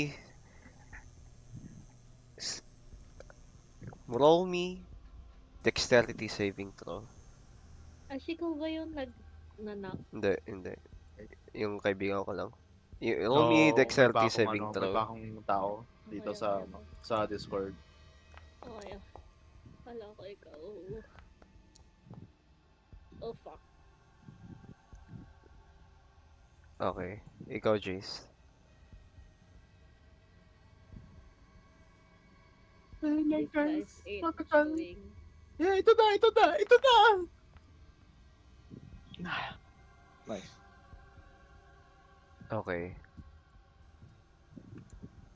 Roll me dexterity saving throw. Ashiko ba yung nagnanak? Hindi. Yung kaibigan ko lang. Roll me No, dexterity saving may throw. bagong tao dito Okay, sa Discord. Okay. Kala ko ikaw. Oh, fuck. Okay. Ikaw, Jace. Oh my These guys guys. ain't Matagal. showing. Yeah, ito na, ito na, ito na! Nice. Okay.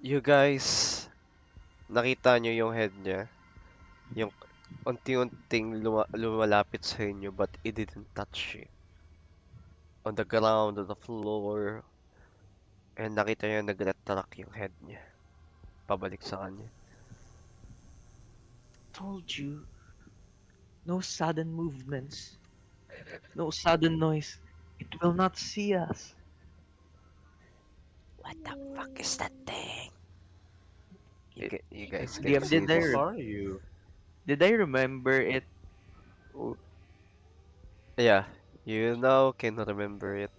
You guys, nakita nyo yung head niya? Yung unti-unting lumalapit sa inyo but it didn't touch you. On the ground, on the floor. And nakita nyo nag-retract yung head niya. Pabalik sa kanya. Told you, no sudden movements, no sudden noise. It will not see us. What the fuck is that thing? You guys can DM, see did I this. Are you? did I remember it? Oh, Yeah, you now can remember it.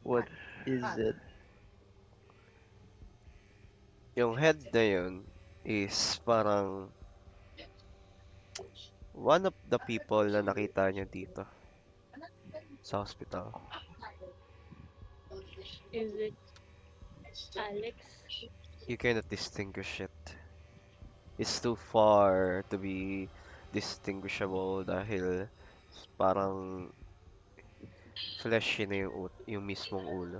what is it? Yung head na yun is parang one of the people na nakita nyo dito sa hospital. Is it Alex? You cannot distinguish it. It's too far to be distinguishable dahil parang fleshy na yung mismong ulo.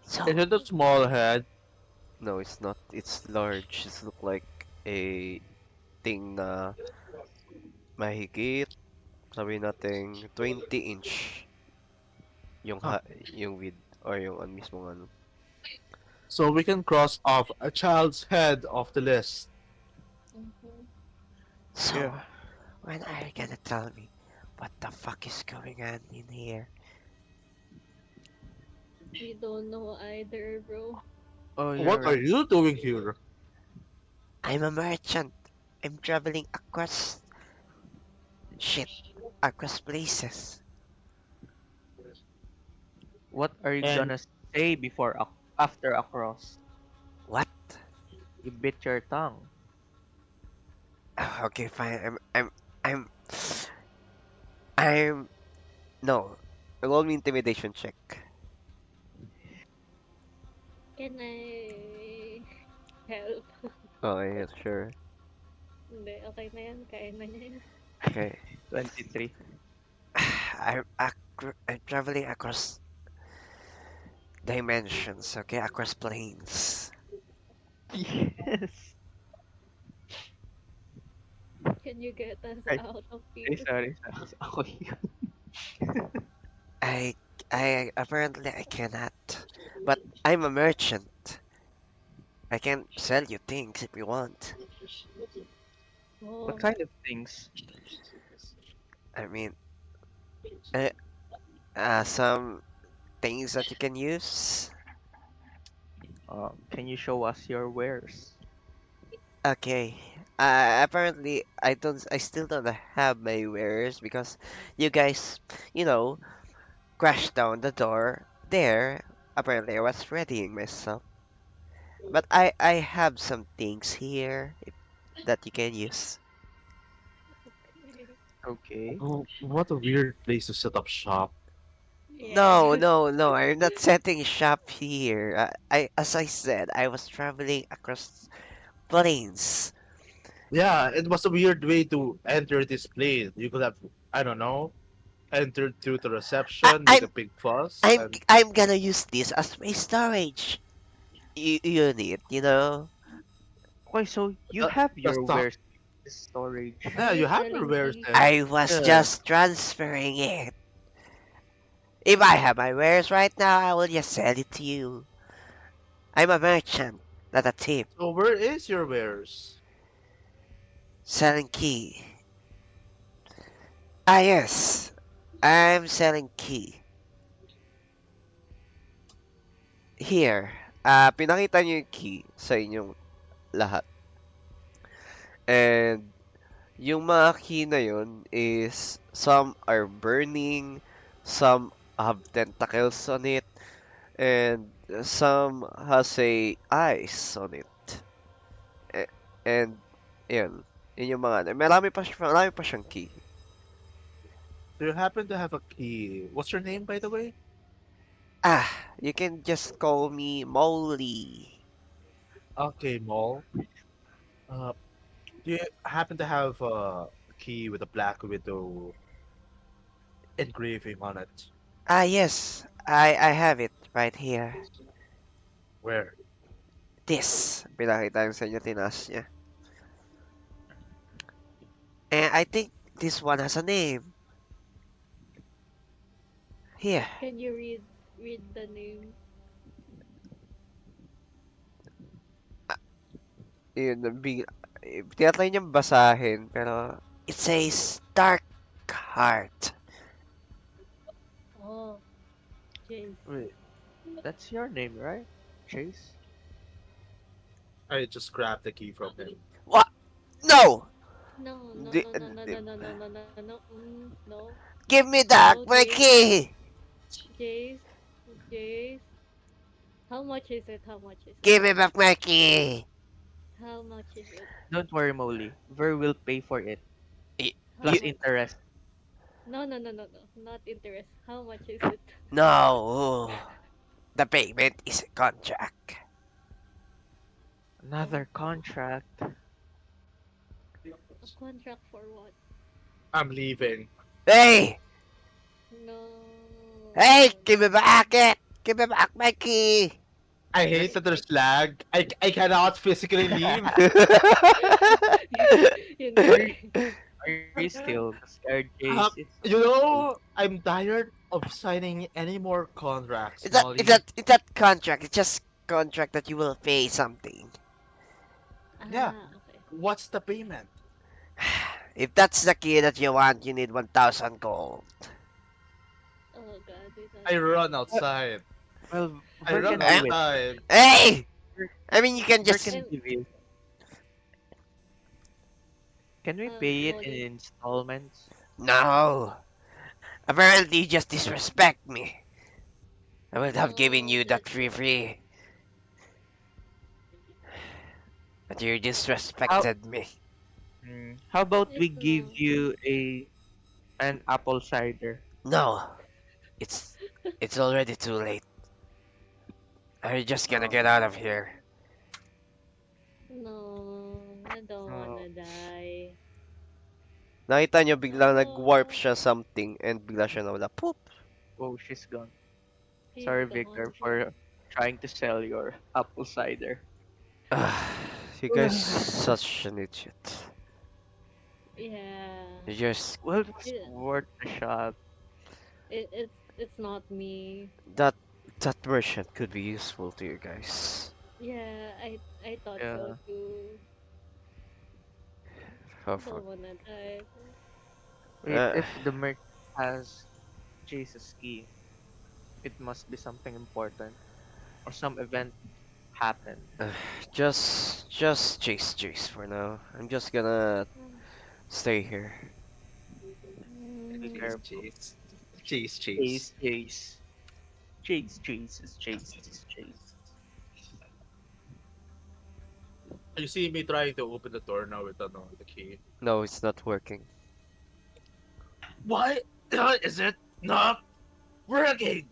So, Is it a small head? no, it's not. It's large. It look like a thing na mahigit, sabi natin 20-inch yung yung width or yung mismong ano. So we can cross off a child's head off the list. Mhm. So, Yeah. when are you gonna tell me what the fuck is going on in here? We don't know either, bro. Oh, you're What are right. you doing here? I'm a merchant. I'm traveling across across places. What are you And gonna say after across? What? You bit your tongue. Okay, fine. I'm I'm no. Roll me intimidation check. Can I help? Okay, sure. Hindi, okay na yan. Kaya na niya yan. Okay. 23. I'm traveling across dimensions, okay? Across planes. Yes. Can you get us Ay, out of Ay, here? sorry. Ako yun. I I apparently I cannot. But I'm a merchant. I can sell you things if you want. Oh, What kind of things? I mean, uh, some things that you can use. Can you show us your wares? Okay. Apparently I still don't have my wares because you guys, you know, crashed down the door there. Apparently I was readying myself. But I have some things here that you can use. okay. Okay. oh, what a weird place to set up shop. No, Yeah. no, no, I'm not setting shop here. As I said, I was traveling across plains. Yeah, it was a weird way to enter this place. You could have, I don't know, entered through the I, reception, make I'm a big fuss, I'm and I'm gonna use this as my storage unit, you know? Okay, so you uh, have the your stock. wares in this storage. Are Yeah, you you have your selling wares things? then. I was Yeah. just transferring it. If I have my wares right now, I will just sell it to you. I'm a merchant, not a thief. So where is your wares? Selling key. Ah, yes. I'm selling key. Here. Pinakita niyo yung key sa inyong lahat. And yung mga key na yun is some are burning, some have tentacles on it, and some has a eyes on it. And yun. Yun yung mga ano. Marami pa siyang key. Do you happen to have a key? What's your name, by the way? Ah, you can just call me Molly. Okay, Mall. Uh, do you happen to have a key with a Black Widow engraving on it? Ah, yes, I have it right here. Where? This. Pinakita yung sa inyo, tinaas niya. And I think this one has a name. Here. Can you read the name? Yun, tinatry niyang basahin, pero it says Dark Heart. Oh, Jace. Wait, that's your name, right? Chase? I just grabbed the key from him. What? No! No, no, Di- no, no, no, no, no, no, no, no, no, no, Give me back no, my Jace, key! Jace, Jace. How much is it? How much is it? Give me back my key! How much is it? Don't worry, Molly. Ver will pay for it. Y- How Plus much? interest. No, no, no, no, no. Not interest. How much is it? No! The payment is a contract. Another contract. A contract for what? I'm leaving. Hey! No. Hey! Give me back it! Give me back my key! I hate that there's lag. I cannot physically leave. You know. Are you still scared, Uh, Chase? It's you know, I'm tired of signing any more contracts, It's that, Molly. it's that contract. It's just contract that you will pay something. Yeah. Okay. What's the payment? If that's the key that you want, you need 1,000 gold. Oh god. I run outside. well, I Ver run can do it. outside. Hey! I mean, you can Ver just... can give you. Can we Um, pay it Molly. in installments? No! Apparently, you just disrespect me. I would have given No, you that that's free. But you How disrespected me. how about we it's give not. you an apple cider? No! It's... It's already too late. I'm just gonna get out of here. No, I don't Oh, wanna die. Nakita nyo, biglang nag-warp No, siya something and bigla siya nawala. Poop! oh, she's gone. he's Sorry, gone. Victor, for trying to sell your apple cider. You guys such an idiot. Yeah. You just... Well, it's It, worth a shot. it's not me. That... That merchant could be useful to you guys. Yeah, I thought so Yeah. too. Oh, Don't fuck. wanna die. Wait, Uh, if the merc has Jesus key, it must be something important or some event happened. just chase for now. I'm just gonna stay here. Be Mm, Chase, careful. chase. Chase, Chase, chase. chase. Chase, chases, chases, chase. You see me trying to open the door now with the key. No, it's not working. Why is it not working?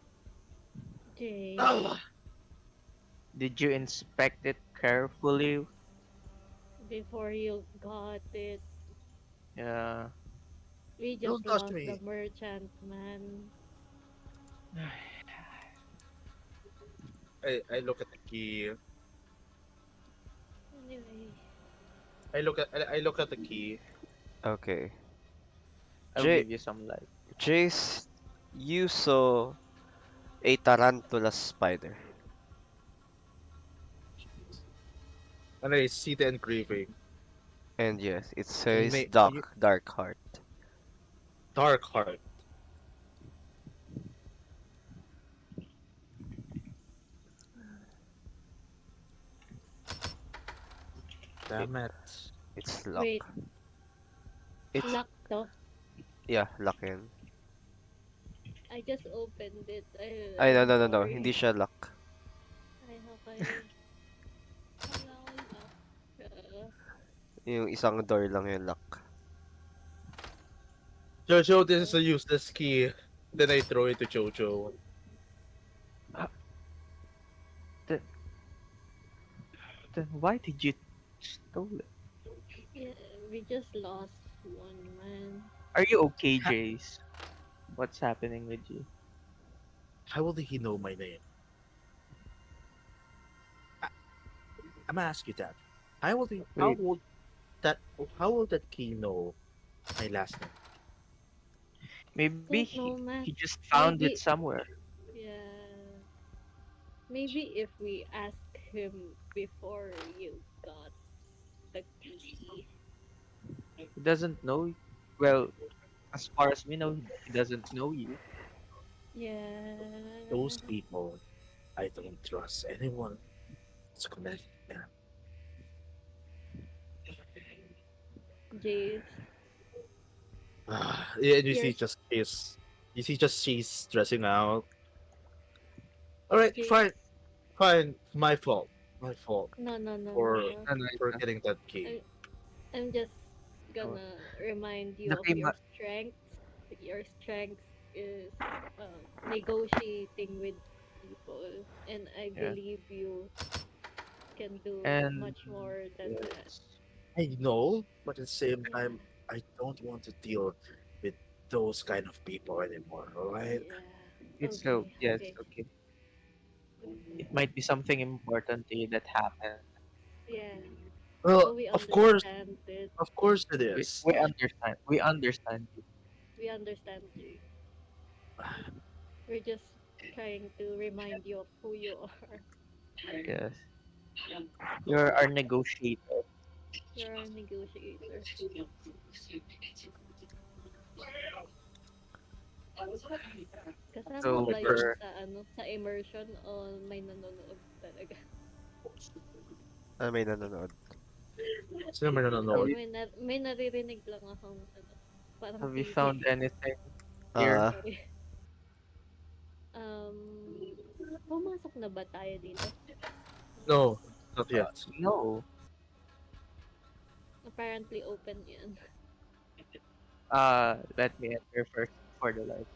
Jay, Ugh. Did you inspect it carefully? before you got it, Yeah. we just Don't touch lost the me. merchant, man. I look at the key. Anyway, I look at the key. Okay. I'll J give you some light. Chase, you saw a tarantula spider. And I see the engraving. And yes, it Can you says make dark heart. dark heart? It, Damn it. it's lock. wait, It's lock to. yeah, lock in. I just opened it. Ay, no, I'm no, no, no. Hindi sorry. siya lock. Ay, okay. Wala akong lock. Yung isang door lang yung lock. Jojo, this is a useless key. Then I throw it to Jojo. Then, then why did you stole it? Yeah, we just lost one man. Are you okay, Jace? What's happening with you? How will he know my name? I'm gonna ask you that. How will he, Wait, that how will that key know my last name? maybe Don't know, he man. just found it Maybe, somewhere. yeah. Maybe if we ask him before you got the key. He doesn't know. Well, as far as we know, he doesn't know you. Those Yeah. people, I don't trust anyone. It's connected. Jace, Yeah, and you're you see just she's stressing out. All right, Jace. fine, fine. My fault. My fault No, no, no, no, for no. No, no, it's not. getting that key. I'm, I'm just No. gonna remind you The of key your strengths. Your strengths is negotiating with people, and I yeah. believe you can do And much more than that. yes. I know, but at the same Yeah, time, I don't want to deal with those kind of people anymore. All right. yeah. It's so Okay, yes, okay. okay. It might be something important to you that happened. Yeah. Well, So we understand it. of course it is. We understand. We understand you. We understand you. We're just trying to remind you of who you are. Yes. You're our negotiator. You're our negotiator. Kasama So ba Like yun for sa sa immersion o may nanonood talaga? May nanonood. sino man have Hindi, you nanonood? may naririnig lang akong parang have you TV. found anything here? Ah, Sorry. Um, pumasok na ba tayo dito? No, not yet. No. Apparently open yan. Let me enter first for the light.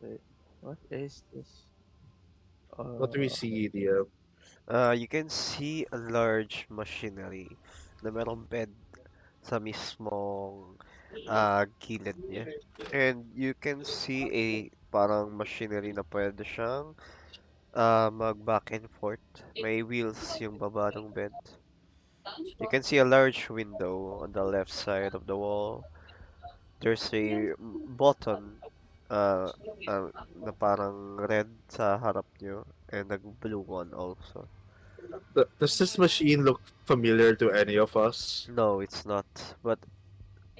Wait, what is this? What do we Uh, see, Dia? you can see a large machinery na merong bed sa mismong gilid niya. And you can see a parang machinery na pwede siyang mag back and forth. May wheels yung baba ng bed. You can see a large window on the left side of the wall. There's a button uh, na parang red sa harap nyo and a blue one also. Does this machine look familiar to any of us? No, it's not, but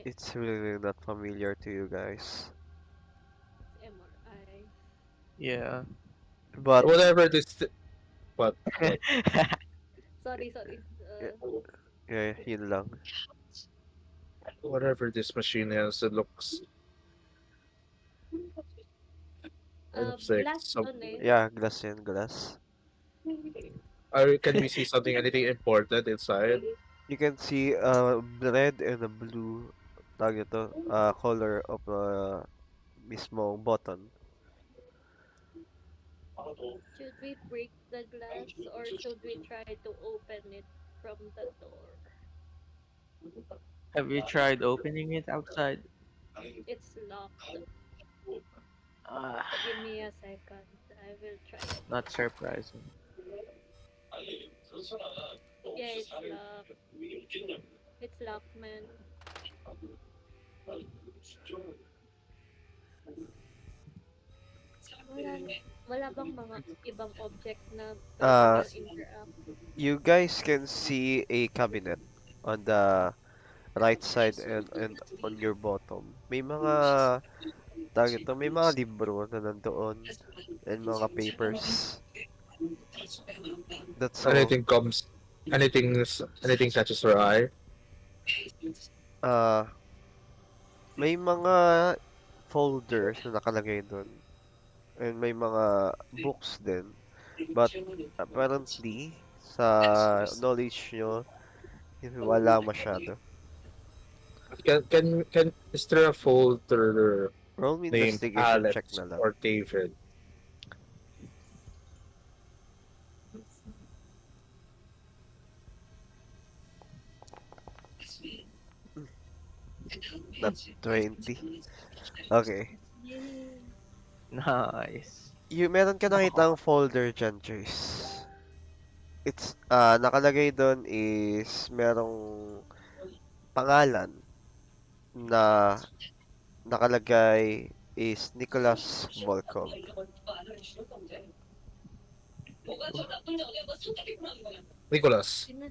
it's really not familiar to you guys. MRI. yeah. But Whatever this, what, what? Sorry, sorry. y- yeah, yun lang. Whatever this machine is, it looks. It looks like Glass some. yun eh. Yeah, glass yan, glass. Can we see something? Anything important inside? You can see a red and a blue tawag ito, color of mismo button. Should we break the glass or should we try to open it from the door? Have you tried opening it outside? It's locked. Uh, Give me a second. I will try it. Not surprising. Yeah, it's locked. It's locked, man. Wala, wala bang mga ibang object na pwede Uh, ma-interact? you guys can see a cabinet on the right side and on your bottom. May mga tawag ito, may mga libro na nandoon and mga papers. That's all. Anything comes, anything catches your eye. Uh, may mga folders na nakalagay doon and may mga books din. But apparently, sa knowledge nyo, wala masyado. Can is there a folder Roll me named investigation check Alex na lang. or David? Not 20. Okay. Yay. Nice. Meron ka nakitang folder dyan, Joyce. Nakalagay doon is merong pangalan na nakalagay is Nicholas Volkov. Nicholas. Sino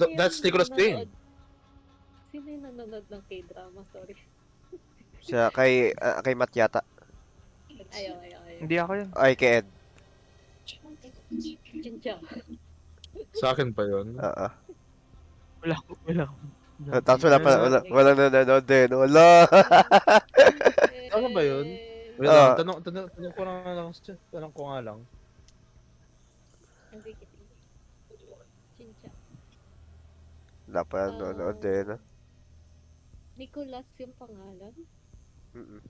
yung That's Nicholas nanonood? Dane. Sino yung nanonood ng K-drama? Sorry. Siya kay Matt yata. Ayaw. Hindi ako yun. Ay, kay Ed. Chincha. Sa akin pa yun. Oo. Wala. Tapos wala nanonood din. Wala. Ano ba yun? Wait Ah. lang, tanong ko lang, tanong ko nga lang. Hindi kasi. Chincha. Wala pa nanonood din. Nicholas yung pangalan? Mm-mm.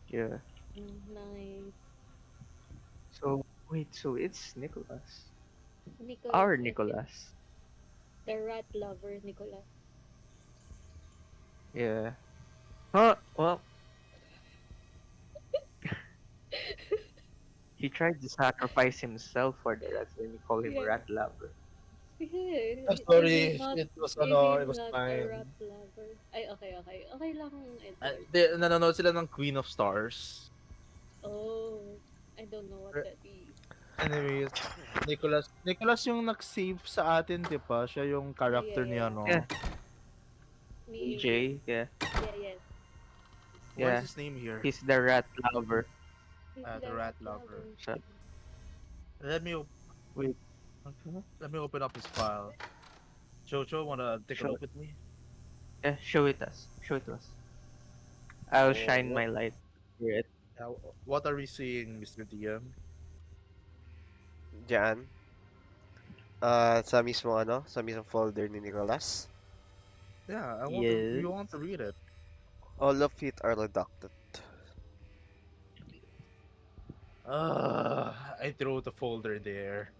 Yeah. Nice. So, wait, so it's Nicholas. Nicholas. Our like Nicholas. The rat lover, Nicholas. Yeah. Huh? Well. He tried to sacrifice himself for the rats when you call him Yeah. rat lover. Yeah, Sorry, not, it was it it is was not a fine. rat lover. Ay, okay. Okay lang, Edward. Nanonood sila ng Queen of Stars. Oh, I don't know what that is. Anyways, Nicholas yung nag-save sa atin, di ba? Siya yung character Yeah, niya, no? yeah. Ni- Jay, yeah. Yes. What Yeah. is his name here? He's the rat lover. He's The rat lover. So, Let me open up his file. Jojo, wanna take a Sure. look with me? yeah, show it us. Show it to us. I'll Oh, shine what- my light through it. What are we seeing, Mr. DM? Diyan. Sa mismong folder ni Nicholas. Yeah, Yes. we want to read it. All of it are redacted. I threw the folder there.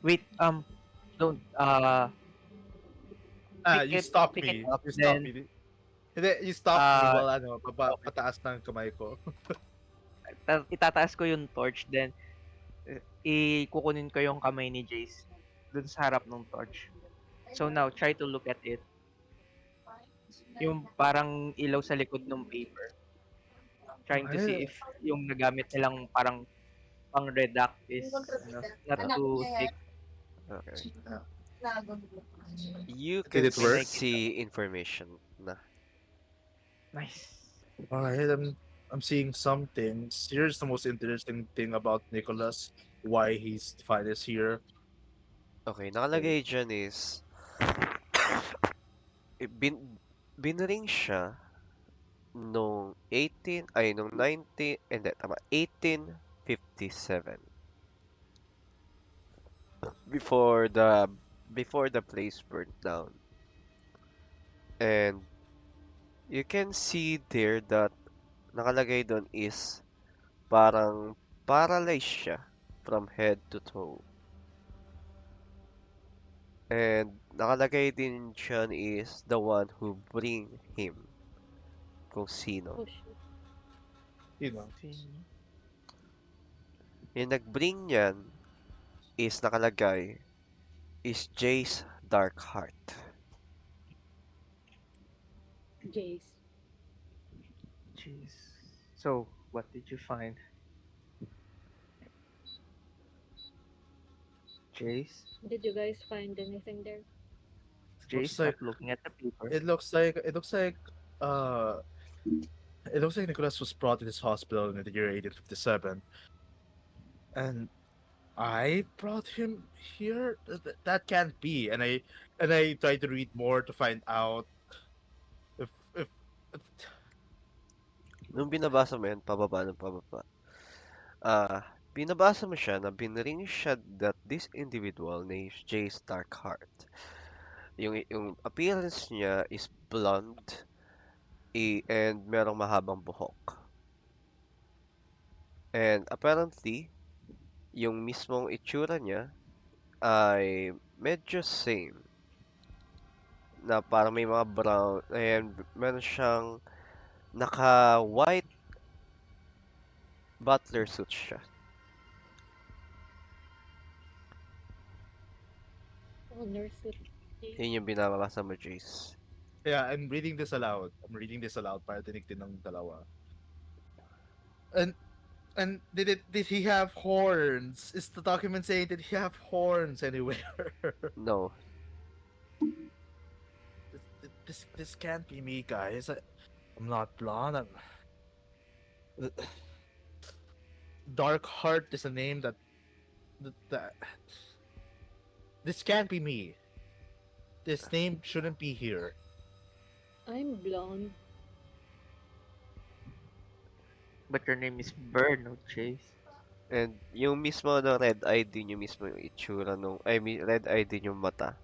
Wait, don't, pick You it- stopped pick it me. up, You stopped then- me. Hindi, you stopped me Ah, while pataas ng kamay ko. itataas ko yung torch, then, ikukunin ko yung kamay ni Jace dun sa harap ng torch. So now, try to look at it. Yung parang ilaw sa likod ng paper. Trying to see if yung nagamit nilang parang pang-redact is not too thick. Okay. Yeah. You Did can it work? see information na. Nice. Alright, I'm seeing some things. Here's the most interesting thing about Nicholas. Why he's the finest here. Okay, nakalagay dyan is binring siya nung 1857 before the place burned down. And you can see there that nakalagay doon is parang paralyzed siya from head to toe. And nakalagay din dyan is the one who bring him. Kung sino. Oh, shit. You know. Yung nag-bring niyan is nakalagay is Jace Darkheart. Jace. Jeez. So, what did you find? Jace? Did you guys find anything there? Jace, like- stop looking at the paper. It looks like Nicholas was brought to this hospital in the year 1857. And I brought him here? That can't be. And I tried to read more to find out if Nung binabasa mo yan, pababa ng pababa. Binabasa mo siya na binring siya that this individual named Jace Darkheart Yung appearance niya is blonde and merong mahabang buhok. And apparently, yung mismong itsura niya ay medyo same na parang may mga brown and meron siyang naka-white butler suit siya. Oh, nurse with Jace. Yun yung binabasa mo, Jace. Yeah, I'm reading this aloud. I'm reading this aloud para dinig din ng dalawa. And did he have horns? Is the document saying did he have horns anywhere? No. This can't be me, guys. I'm not blonde. Dark Heart is a name that this can't be me. This name shouldn't be here. I'm blonde. But your name is Bird, no Chase. And yung mismo na red eye din yung mismo yung itsura nung red eye din yung mata.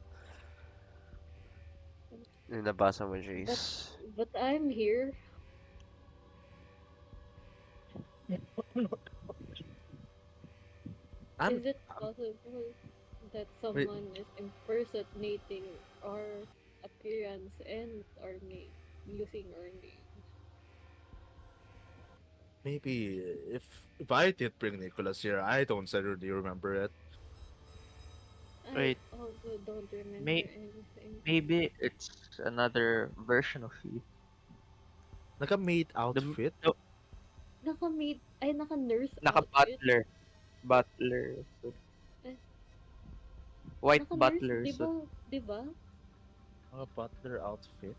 Yung nabasa mo, Jace. But I'm here. I'm Is it possible that someone is impersonating our appearance and our name, using our name? maybe if I did bring Nicholas here, I don't suddenly remember it. I Wait. also don't remember May- anything. Maybe it's another version of you. Naka-maid outfit. Naka-nurse outfit. Naka-butler. Butler. suit. Eh. White Naka-nurse, butler. Di suit. ba? Di ba? Naka-butler outfit.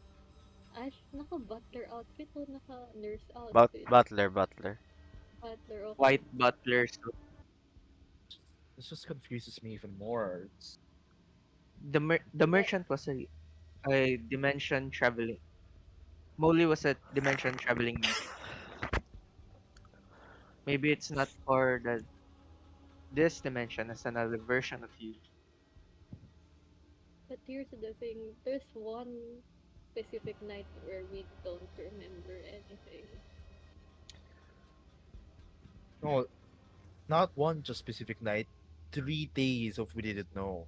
Ash, naka-butler outfit o naka-nurse But outfit? butler. Butler, okay. White butler. suit. This just confuses me even more. The merchant was a dimension traveling. Molly was a dimension traveling merchant. Maybe it's not for this dimension as another version of you. But here's the thing, there's one specific night where we don't remember anything. No, not one just specific night. 3 days of we didn't know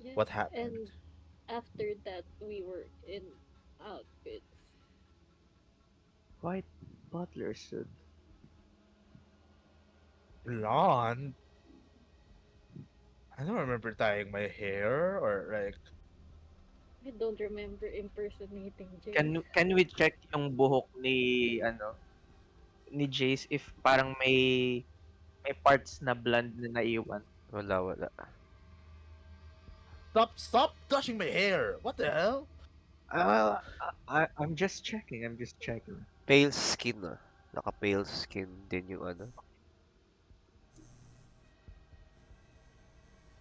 Yeah, what happened. and after that, we were in outfits. White butler suit. Blonde. I don't remember dyeing my hair or like. I don't remember impersonating Jace. Can we check yung buhok ni Jace if parang may parts na blonde na naiwan? Wala. Stop touching my hair. What the hell? I'm just checking. I'm just checking. Pale skin, ah. Naka-pale skin din yung ano.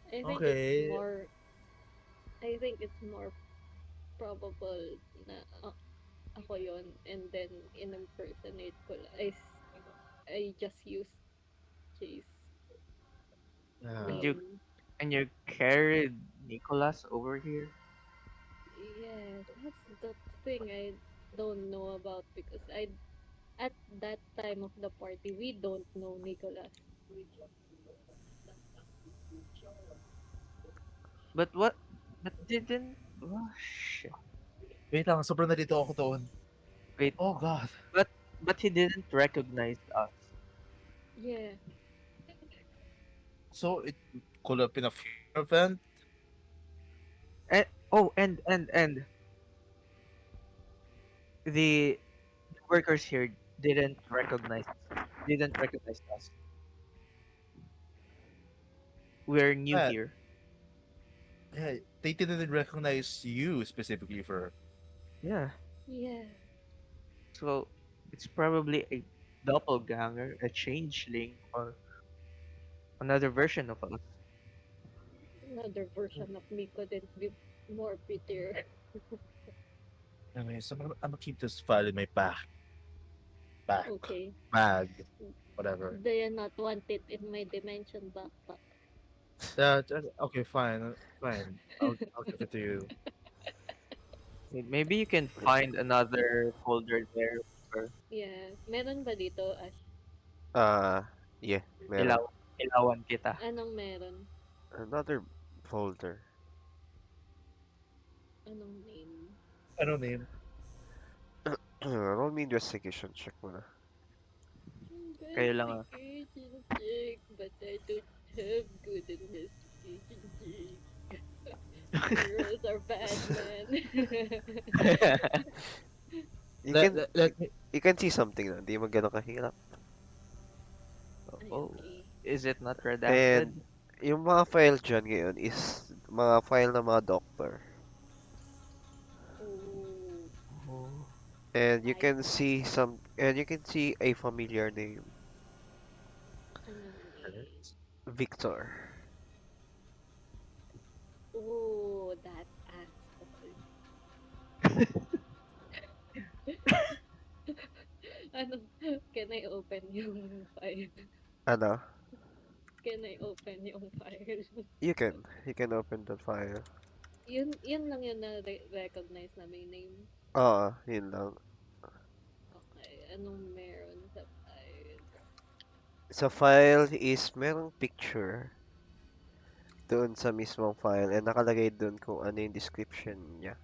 I think Okay. it's more. I think it's more probable na ako yon, and then in-impersonate ko I just use Jace Yeah. And you- name. And you carried Nicholas over here? Yeah, that's the thing I don't know about because at that time of the party we don't know Nicholas. But what? But didn't... Oh, shit. Wait lang, sobrang nalito ako doon. Wait. Oh god. But he didn't recognize us. Yeah, So it could have been a funeral event. Oh, and the workers here didn't recognize us. We're new Yeah. here. Yeah, they didn't recognize you specifically for. Yeah. yeah. So it's probably a doppelganger, a changeling, or another version of us. Another version of me couldn't be more prettier. Anyways, I'm gonna keep this file in my back. Okay. Bag. Whatever. Do you not want it in my dimension backpack? Yeah, okay, fine. I'll give it to you. Maybe you can find another folder there or Yeah. Meron ba dito, Ash? Yeah, meron. ilaw ilawan kita. Anong meron? Another folder. Anong name? Ano name? Roll me investigation check muna. Kayo lang ah. Investigation check, but I don't have good investigation check. My rolls are bad, man. You Let, can let, let me, you can see something na, hindi mo ganun kahirap. Ay, Oh, okay. is it not redacted? And yung mga file dyan ngayon is mga file ng mga doctor. Oh, Oh. And you like, can see a familiar name, anong name? Victor. Oh, that asshole. Ano, can I open yung file? Ano? Can I open yung file? You can open the file. Yun lang yun na recognize na may name. Oo, yun lang. Okay, anong meron sa file? Sa file is merong picture doon sa mismong file and nakalagay doon kung ano yung description niya.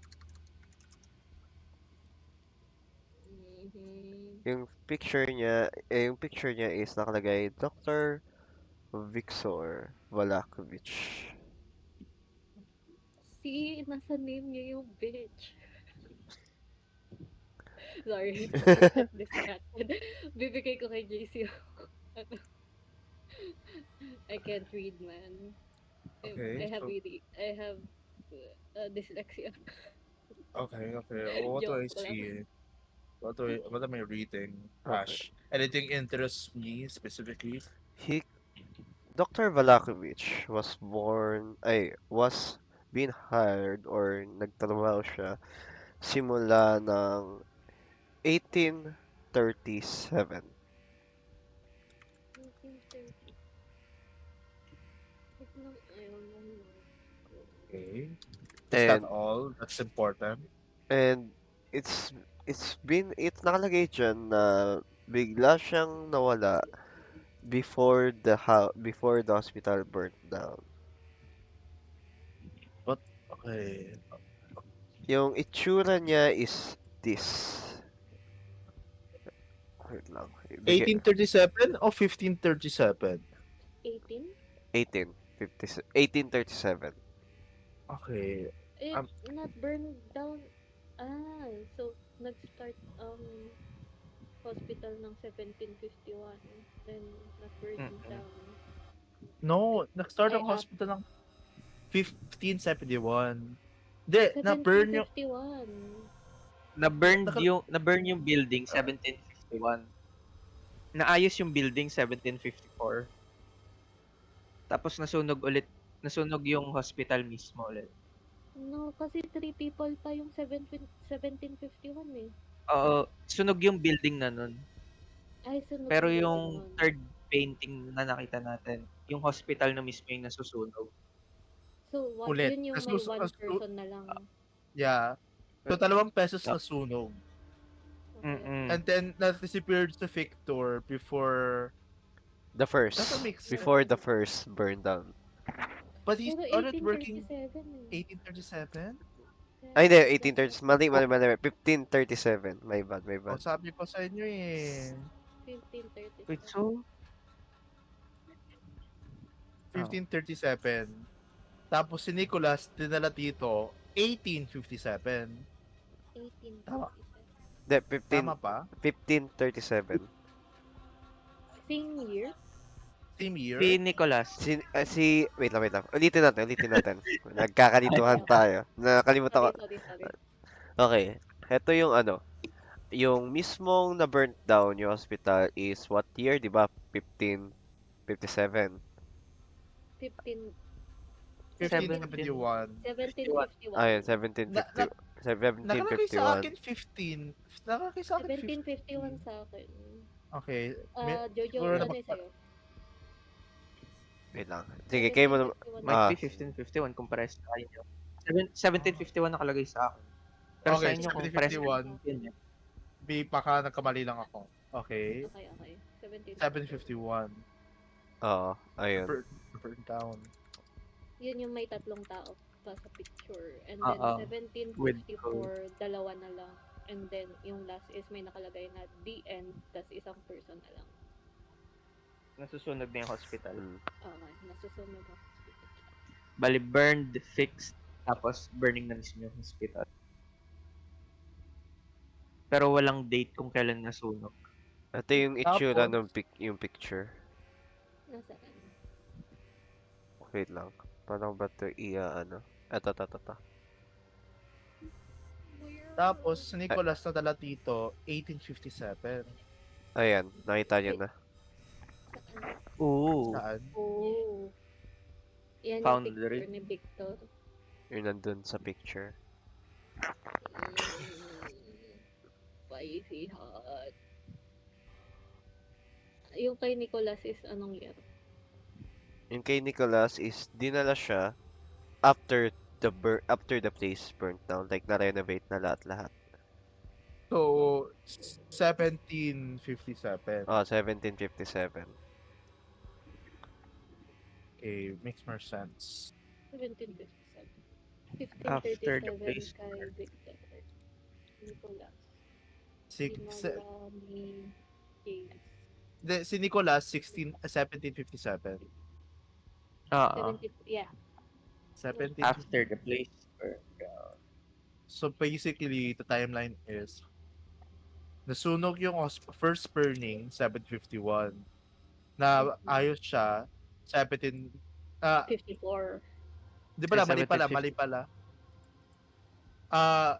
Mhm. Yung picture niya is nakalagay Dr. Victor Valakovich. See, nasa name niya yung bitch. Sorry, I got distracted. Bibigay ko kay JC yung ano. I can't read, man. okay, so, I have dyslexia. okay. What do I Joke lang. see? What am I reading? Okay. Ash. Anything interests me specifically? He Dr. Valakovich was being hired or nagtrabaho siya simula ng 1837. 1930. Tignan, ayaw ng notes ko. Okay. Is that And all? That's important. and it's nakalagay dyan na bigla siyang nawala before the hospital burnt down. But okay. Yung itsura niya is this. Wait lang. 1837 or 1537? 18? 1837. Okay. Eh, Um, not burned down. Ah, so nag-start hospital ng 1751. Then not-burned Mm-mm. down. no, nag-start Ay, ang hospital ng 1571. Hindi, na-burn yung... 1751. Na-burn yung building 1751. Naayos yung building 1754. Tapos nasunog yung hospital mismo ulit. No, kasi 3 people pa yung 1751 eh. Oo, sunog yung building na nun. Ay, sunog Pero yung building yung nun. third painting na nakita natin, yung hospital na mismo yung nasusunog. So, Ulit. yun yung may one person na lang. Yeah. So, 2 pesos na Yup. sunog. Okay. Mm-mm. And then, na-disappeared si Victor before... The first. Doesn't make sense. Before the first burn down. But he Pero started working 1837 eh. 1837? Ay, hindi. That's 1830. Mali. 1537. My bad. O, sabi ko sa inyo eh. 1537. Wait, so? 1537. Tapos si Nicholas, dinala dito, 1857. 1837. Hindi, Tama pa? 1537. Same year? Same year? Si Nicholas. Wait lang. Ulitin natin. Nagkakalituhan tayo. Nakalimutan ko. Sorry. Okay. Ito yung yung mismong na burnt down yung hospital is what year, di ba? 1557. 15... 1571. 1751. Ayun, 1750. Nakalagay sa akin 1751. 15. Nakalagay sa akin 1751 sa akin. Okay. Jojo, siguro ano naman- sa'yo? Wait lang. Sige, kayo mo naman. 1751. Might be 1551 kung pares tayo. 1751 nakalagay sa akin. Pero sa Okay, inyo kung pares 751. yun eh. B, baka nagkamali lang ako. Okay. Okay. 17. 751. Oo, ayun. Burn down. Yun yung may tatlong tao pa sa picture. And then Oo. With gold. 1754, dalawa na lang. And then yung last is may nakalagay na the end, tas isang person na lang. Nasusunog na yung hospital. Mm. Okay, nasusunod ako. Bali, burned, fixed, tapos burning na mismo yung hospital. Pero walang date kung kailan nasunog. Ito yung itsura Tapos, ng yung picture. Nasaan? Wait lang. Paano ba ito ano? Ito. tapos, si Nicolas na dala dito, 1857. Ayan, nakita niyo na. Saan? Oo. Saan? Oh. Yan yung Foundry. picture ni Victor. Yung nandun sa picture. Spicy hot. Yung kay Nicolas is anong year? Yung kay Nicholas is dinala siya after the place burnt down, like na-renovate na lahat-lahat. So, 1757. 1757. Okay, makes more sense. 1757. After the 1537 place kay Victor. Nicolas. Six, Dinala ni James. si Nicolas, 1757. Oo. 70, yeah. 17. After the place burned down. So, basically, the timeline is, nasunog yung first burning, 751. Na ayos siya, 17, 54. di pala, Kasi mali pala.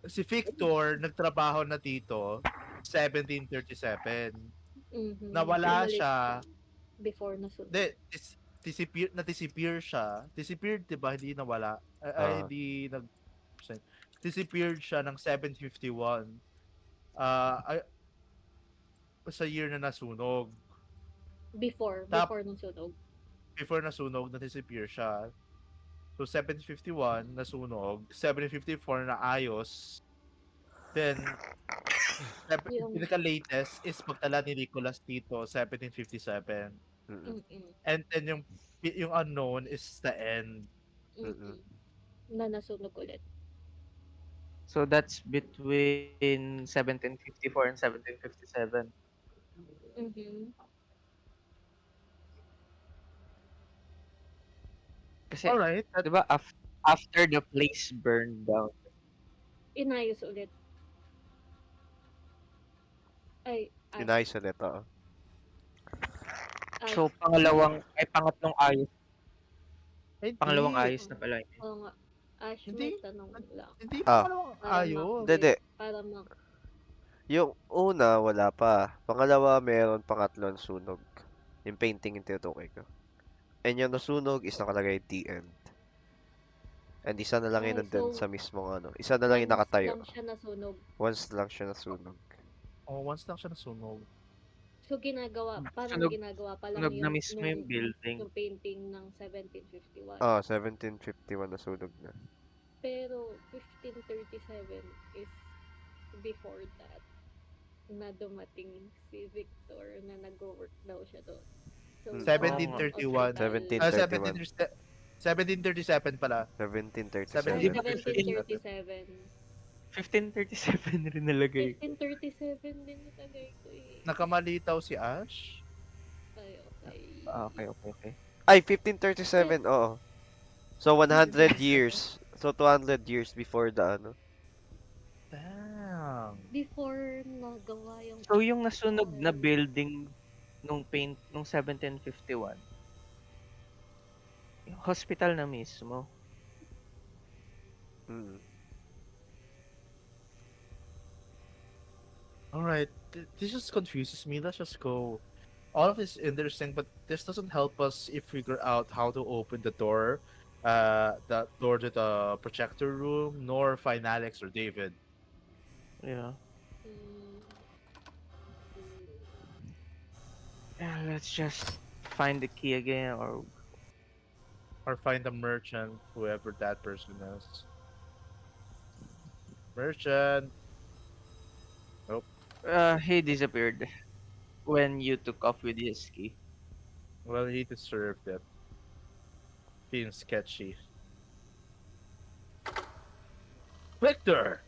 Si Victor, nagtrabaho na dito, 1737. Mhm. Nawala Umalis siya, before nasunog. disappear siya. Disappeared, di ba? Hindi nawala. Hindi disappeared siya ng 751. Sa year na nasunog. Before nasunog. Before nasunog, na-disappear siya. So, 751, nasunog. 754, na ayos. Then, Yung- pinaka-latest is pagtala ni Nicholas dito, 1757. Mm-mm. And then, yung unknown is the end. Mm-mm. Na nasunog ulit. So that's between 1754 and 1757. Mhm. Kasi, Alright. di ba, after the place burned down, Inayos ulit. Ay, Inayos ulit, oo. so pangatlong ayos, pangalawang ayos na pala yun. Oo nga. Ash, Hindi. may tanong lang. Hindi Ah. pa naman Para ayos. Hindi. Para Yung una, wala pa. Pangalawa, meron pangatlong sunog. Yung painting yung tinutukoy ko. And yung nasunog is nakalagay the end. And isa na lang yun nandun so, sa mismong ano. Isa na lang yung nakatayo. lang siya nasunog. Once lang siya nasunog. Once lang siya nasunog. So, parang Sunog- ginagawa pa lang Sunog na mismo yung building. yung painting ng 1751. 1751 nasunog na. Pero 1537 is before that na dumating si Victor na nag-work daw siya doon. So, 1731. 1737 pala. 1737. 1737. 1537 rin nalagay. 1537 din nilagay ko eh. Nakamalitaw si Ash. Ay, okay. Okay. Ay, 1537, oo. So, 100 years. So, 200 years before the ano. Damn. Before nagawa yung... So yung nasunog na building nung 1751, yung hospital na mismo. Mm. Alright. This just confuses me. Let's just go. All of this is interesting, but this doesn't help us if figure out how to open the door. The door to the projector room, nor find Alex or David. Yeah. Mm, Yeah, let's just find the key again or Or find the merchant, whoever that person is. Merchant. He disappeared when you took off with his key. Well, he deserved it. Seems sketchy. Victor!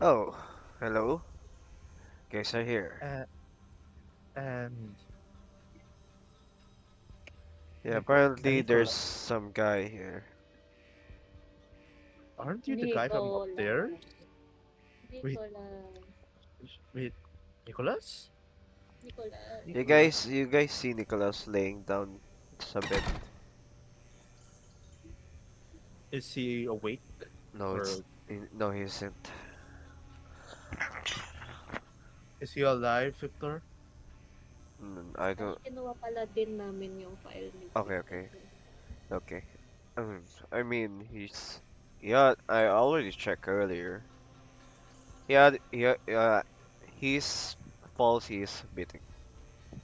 Oh, hello. Guys are here. Uh, and Yeah, Nic- apparently there's Nicola. some guy here. Aren't you the guy from upstairs? Wait, Nicolas. wait, Nicholas? Nicolas. You guys see Nicholas laying down sa bed? Is he awake? No, Or no, he isn't. is he alive, Victor? I don't. Kinuha pala din namin yung file ni Okay, Victor. okay. Okay. I mean, yeah, I already checked earlier. His pulse is beating.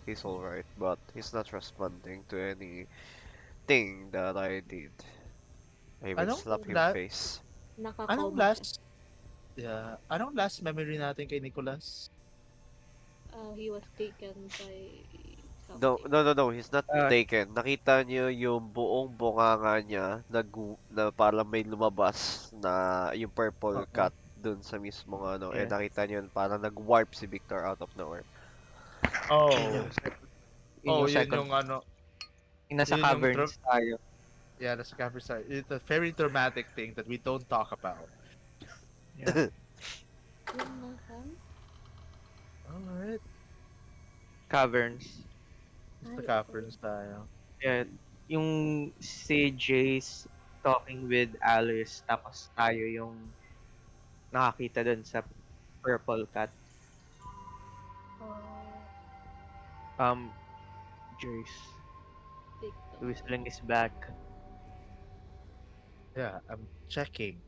He's alright, but he's not responding to anything that I did. I even Anong slapped him la- face. Anong Nakakoma siya. anong last memory natin kay Nicholas? He was taken by No, something. no, he's not Uh, taken. Nakita niyo yung buong bunganga niya na parang may lumabas na yung purple Oo. cat dun sa mismong ano. Eh Yeah. nakita niyo parang nag-warp si Victor out of nowhere. Oh. Yun Oh, yung yun second. yung ano. Yung nasa yun yung caverns tayo. Yeah, that's a cover side. It's a very dramatic thing that we don't talk about. Yeah. Yung nasa? Alright. Caverns. Basta caverns tayo. Yeah. Yung si Jace talking with Alice, tapos tayo yung nakakita dun sa purple cat. Jace. Victor. Whistling is back. Yeah, I'm checking.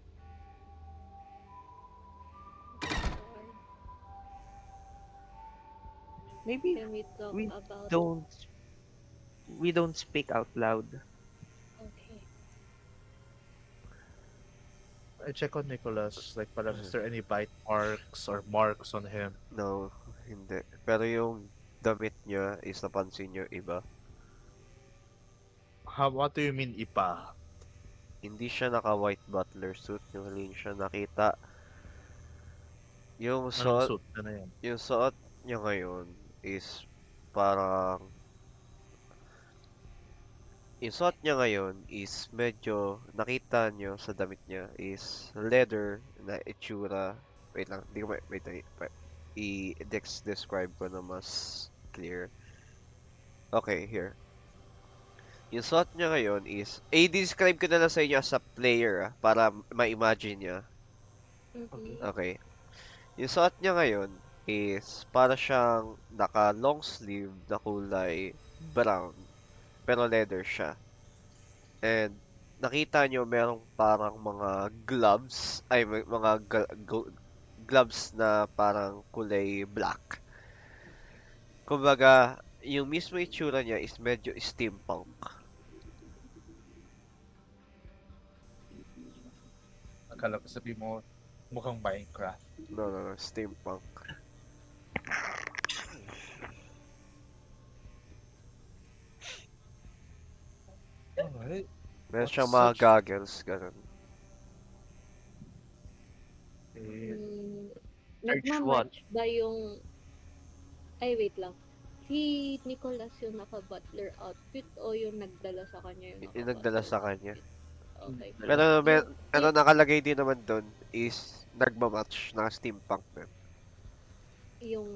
Maybe Can we talk we about we don't speak out loud. Okay. I check on Nicholas. Like, parang, is there any bite marks or marks on him? No, hindi. Pero yung damit niya is napansin niyo iba. What do you mean, ipa? Hindi siya naka-white butler suit. Yung huli siya nakita. Yung Anong suot, suit? Ano yan? yung suot niya ngayon is parang yung suot niya ngayon is medyo nakita niyo sa damit niya is leather na itsura. Wait lang, hindi ko describe ko na mas clear. Okay, here. Yung suot niya ngayon is, i-describe ko na lang sa inyo as a player para ma-imagine niya. Mhm. Okay. Yung suot niya ngayon is para siyang naka long sleeve na kulay brown pero leather siya. And nakita nyo merong parang mga gloves ay mga gloves na parang kulay black. Kumbaga, yung mismo itsura niya is medyo steampunk. Akala ko sabi mo, mukhang Minecraft. No, steampunk. Alright. Meron What's siyang mga such- goggles, ganun. Eh, Search Nagmamatch ba yung... Ay, wait lang. Si Nicholas yung naka-butler outfit o yung nagdala sa kanya Yung nagdala sa kanya. Okay. Pero, Yung- pero nakalagay din naman doon is nagmamatch na steampunk din. Yung...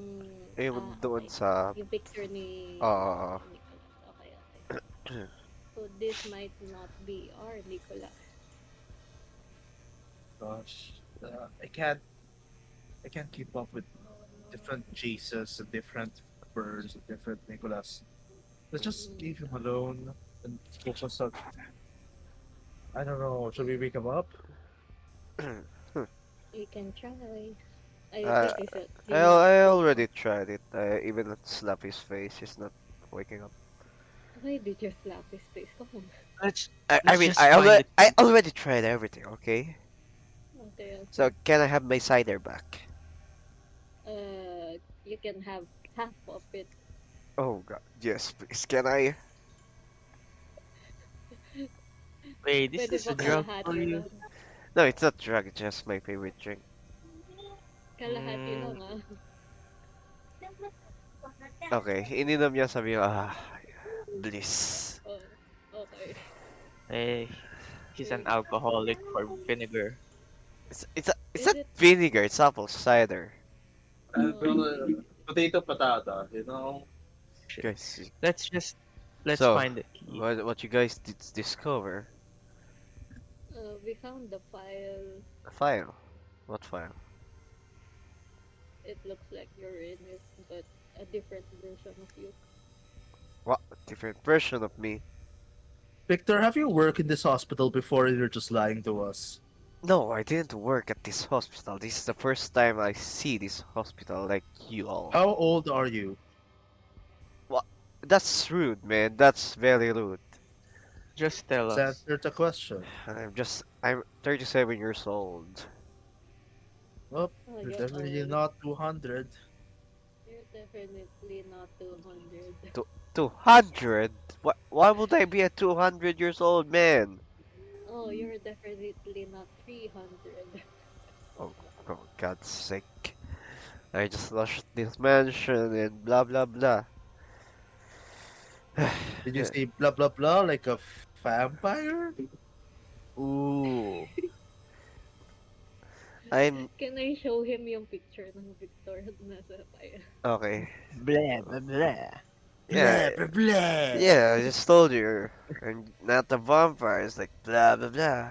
Yung doon okay. sa... Yung picture ni Oo. Nicholas. Okay. So this might not be our Nicholas. gosh. I can't keep up with different Jesus and different birds and different Nicholas. Let's just leave him alone and focus on. I don't know. Should we wake him up? You can try. I Uh, think it's a... I already tried it. I even slapped his face. He's not waking up. Why did you slap his face? Come on. Let's I Let's mean, just find it. I already tried everything. Okay. Details. So can I have my cider back? You can have half of it. Oh god, yes, please. Can I? Wait, is Pwede this ba a drug for kalahati you? lang? No, it's not drug. It's just my favorite drink. Kalahati Mm, lang ah. Okay, ininom niya sabi ko, bliss. Oh, okay. eh, he's an Wait, alcoholic for vinegar. It's is not it? vinegar. It's apple cider. Potato patata, you know? Shit. Guys, Let's so find the key. what you guys did discover? We found the file. A file. What file? It looks like you're in it, but a different version of you. What different version of me? Victor, have you worked in this hospital before, or you're just lying to us? No, I didn't work at this hospital. This is the first time I see this hospital like you all. How old are you? What? That's rude, man. That's very rude. Just tell Let's us. answer the question. I'm 37 years old. Oh, Oh, you're you're definitely old. not 200. You're definitely not 200. 200? Why would I be a 200 years old man? Oh, you're definitely not 300. Oh, oh God's sake. I just lost this mansion and blah blah blah. Did you say blah blah blah like a vampire? Ooh. I'm Can I show him yung picture ng Victor na nasa file? okay. Blah blah blah. Yeah, Blah blah blah. yeah, I just told you. I'm not a vampire. It's like blah blah blah.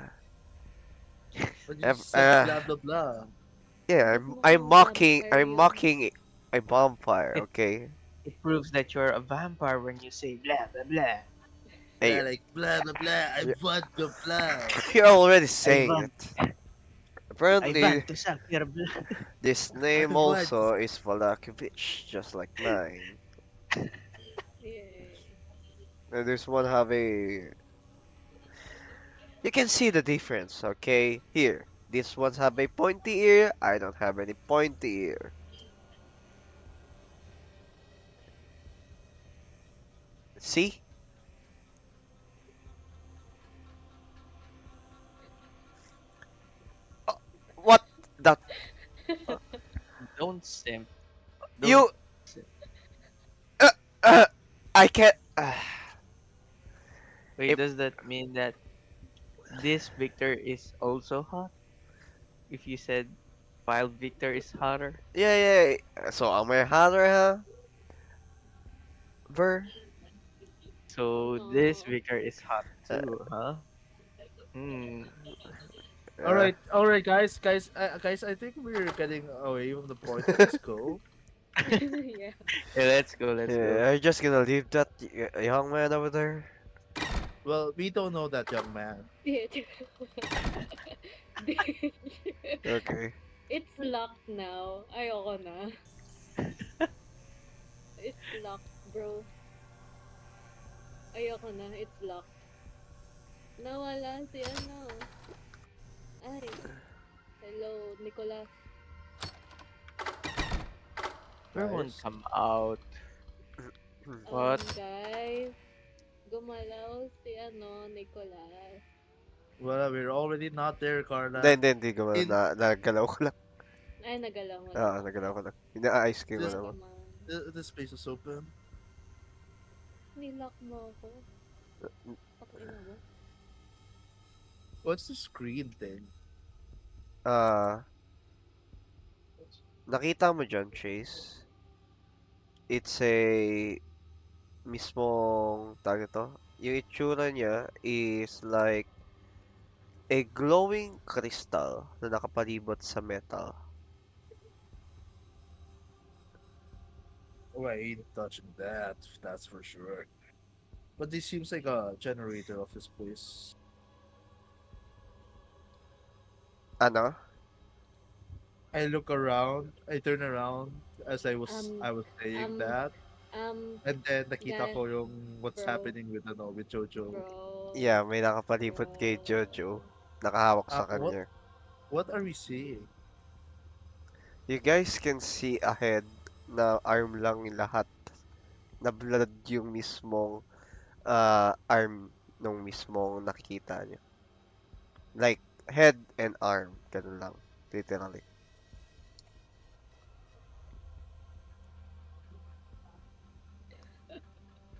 But you Ev- just said uh, blah blah blah. yeah, But I'm mukhang mocking. vampire I'm yun. mocking a vampire. It Okay. it proves that you're a vampire when you say blah blah blah. Hey, Yeah, like blah blah blah. I y- want the blood. you're already I saying want it. I Apparently, want to suck your blood. this I name want. also is Valakovich, just like mine. Yay. And this one have a. You can see the difference, okay? Here, this ones have a pointy ear. I don't have any pointy ear. See? Oh, what? That Don't simp. you? Don't simp. Uh, uh, I can't. Wait, If, does that mean that this Victor is also hot? If you said Wild Victor is hotter? yeah, yeah. So am I hotter, huh? Ver? So this Oh. Victor is hot Uh, too, huh? Hmm. uh, All right, guys, guys. I think we're getting away from the point. Let's go. Yeah. Yeah, let's go, let's go. yeah, I'm just gonna leave that young man over there. Well, we don't know that young man. Bitch. Bitch. Okay. It's locked now. Ayoko na. It's locked, bro. Ayoko na. It's locked. Nawala si ano. Ay. Hello, Nicolas. Where won't Guys. come out? What? Guys. Gumalaw si ano, Nicolas. Well, we're already not there, Carla. Hindi ko In nagalaw ko lang. Ay, nagalaw mo Ah, lang. nagalaw ko lang. Ina-ice cream ko Just- naman. Come on. this place is open. Nilock mo ako. Pakina mo. What's the screen thing? Nakita mo dyan, Chase? It's a mismong, tawag ito, yung itsura niya is like a glowing crystal na nakapalibot sa metal. Oh, I ain't touching that. That's for sure. But this seems like a generator of this place. Ano? I look around. I turn around as I was saying um, that, and then nakita guys, ko yung what's bro. happening with Jojo. Bro. Yeah, may nakapalibot kay Bro. Jojo. Nakahawak sa What? kanya. What are we seeing? You guys can see ahead na arm lang yung lahat. Na blood yung mismong arm nung mismong nakikita nyo. Like, head and arm. Ganun lang. Literally.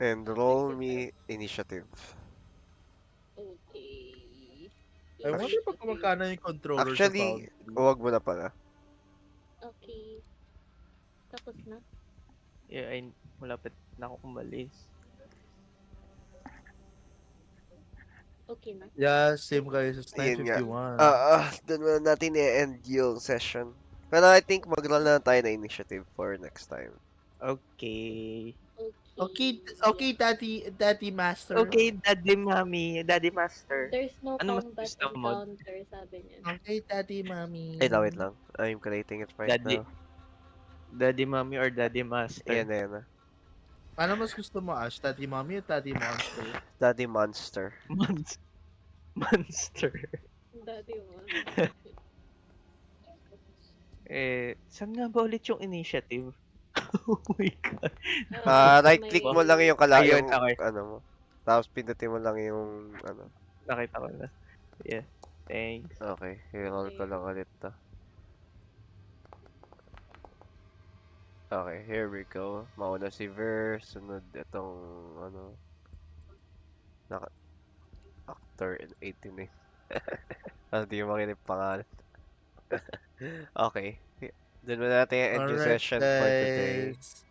And roll me initiative. Okay. I wonder pag magkano yung controller sa Actually, Foundry. huwag mo na pala. Okay. Tapos na. Yeah, ay, malapit na ako umalis. Okay na. Yeah, same guys. It's Ayun nga. 9:51. Doon muna natin i-end yung session. Pero I think mag-roll na tayo na initiative for next time. Okay. Okay, okay, Daddy Master. Okay, Daddy Mommy, Daddy Master. There's no Ano mas combat gusto mo? encounter, sabi niya. Okay, Daddy Mommy. Ay, wait lang. I'm creating it right Daddy, now. Daddy Mommy or Daddy Master? Ayan na, yan na. Ano mas gusto mo, Ash? Daddy Mommy o Daddy Monster? Daddy Monster. Monster. Daddy mo. Saan nga ba ulit yung initiative? Oh my God. Right click mo lang yung Ayun, yung okay. ano mo. Tapos pindutin mo lang yung ano. Nakita ko na. Yeah. Thanks. Okay, i-roll ko lang ulit to. Okay, here we go. Mauna si Ver, sunod itong ano. Actor in 18 eh. Hindi mo makinig pangalan. Okay. Doon mo natin i-end yung Alright, session for today. guys.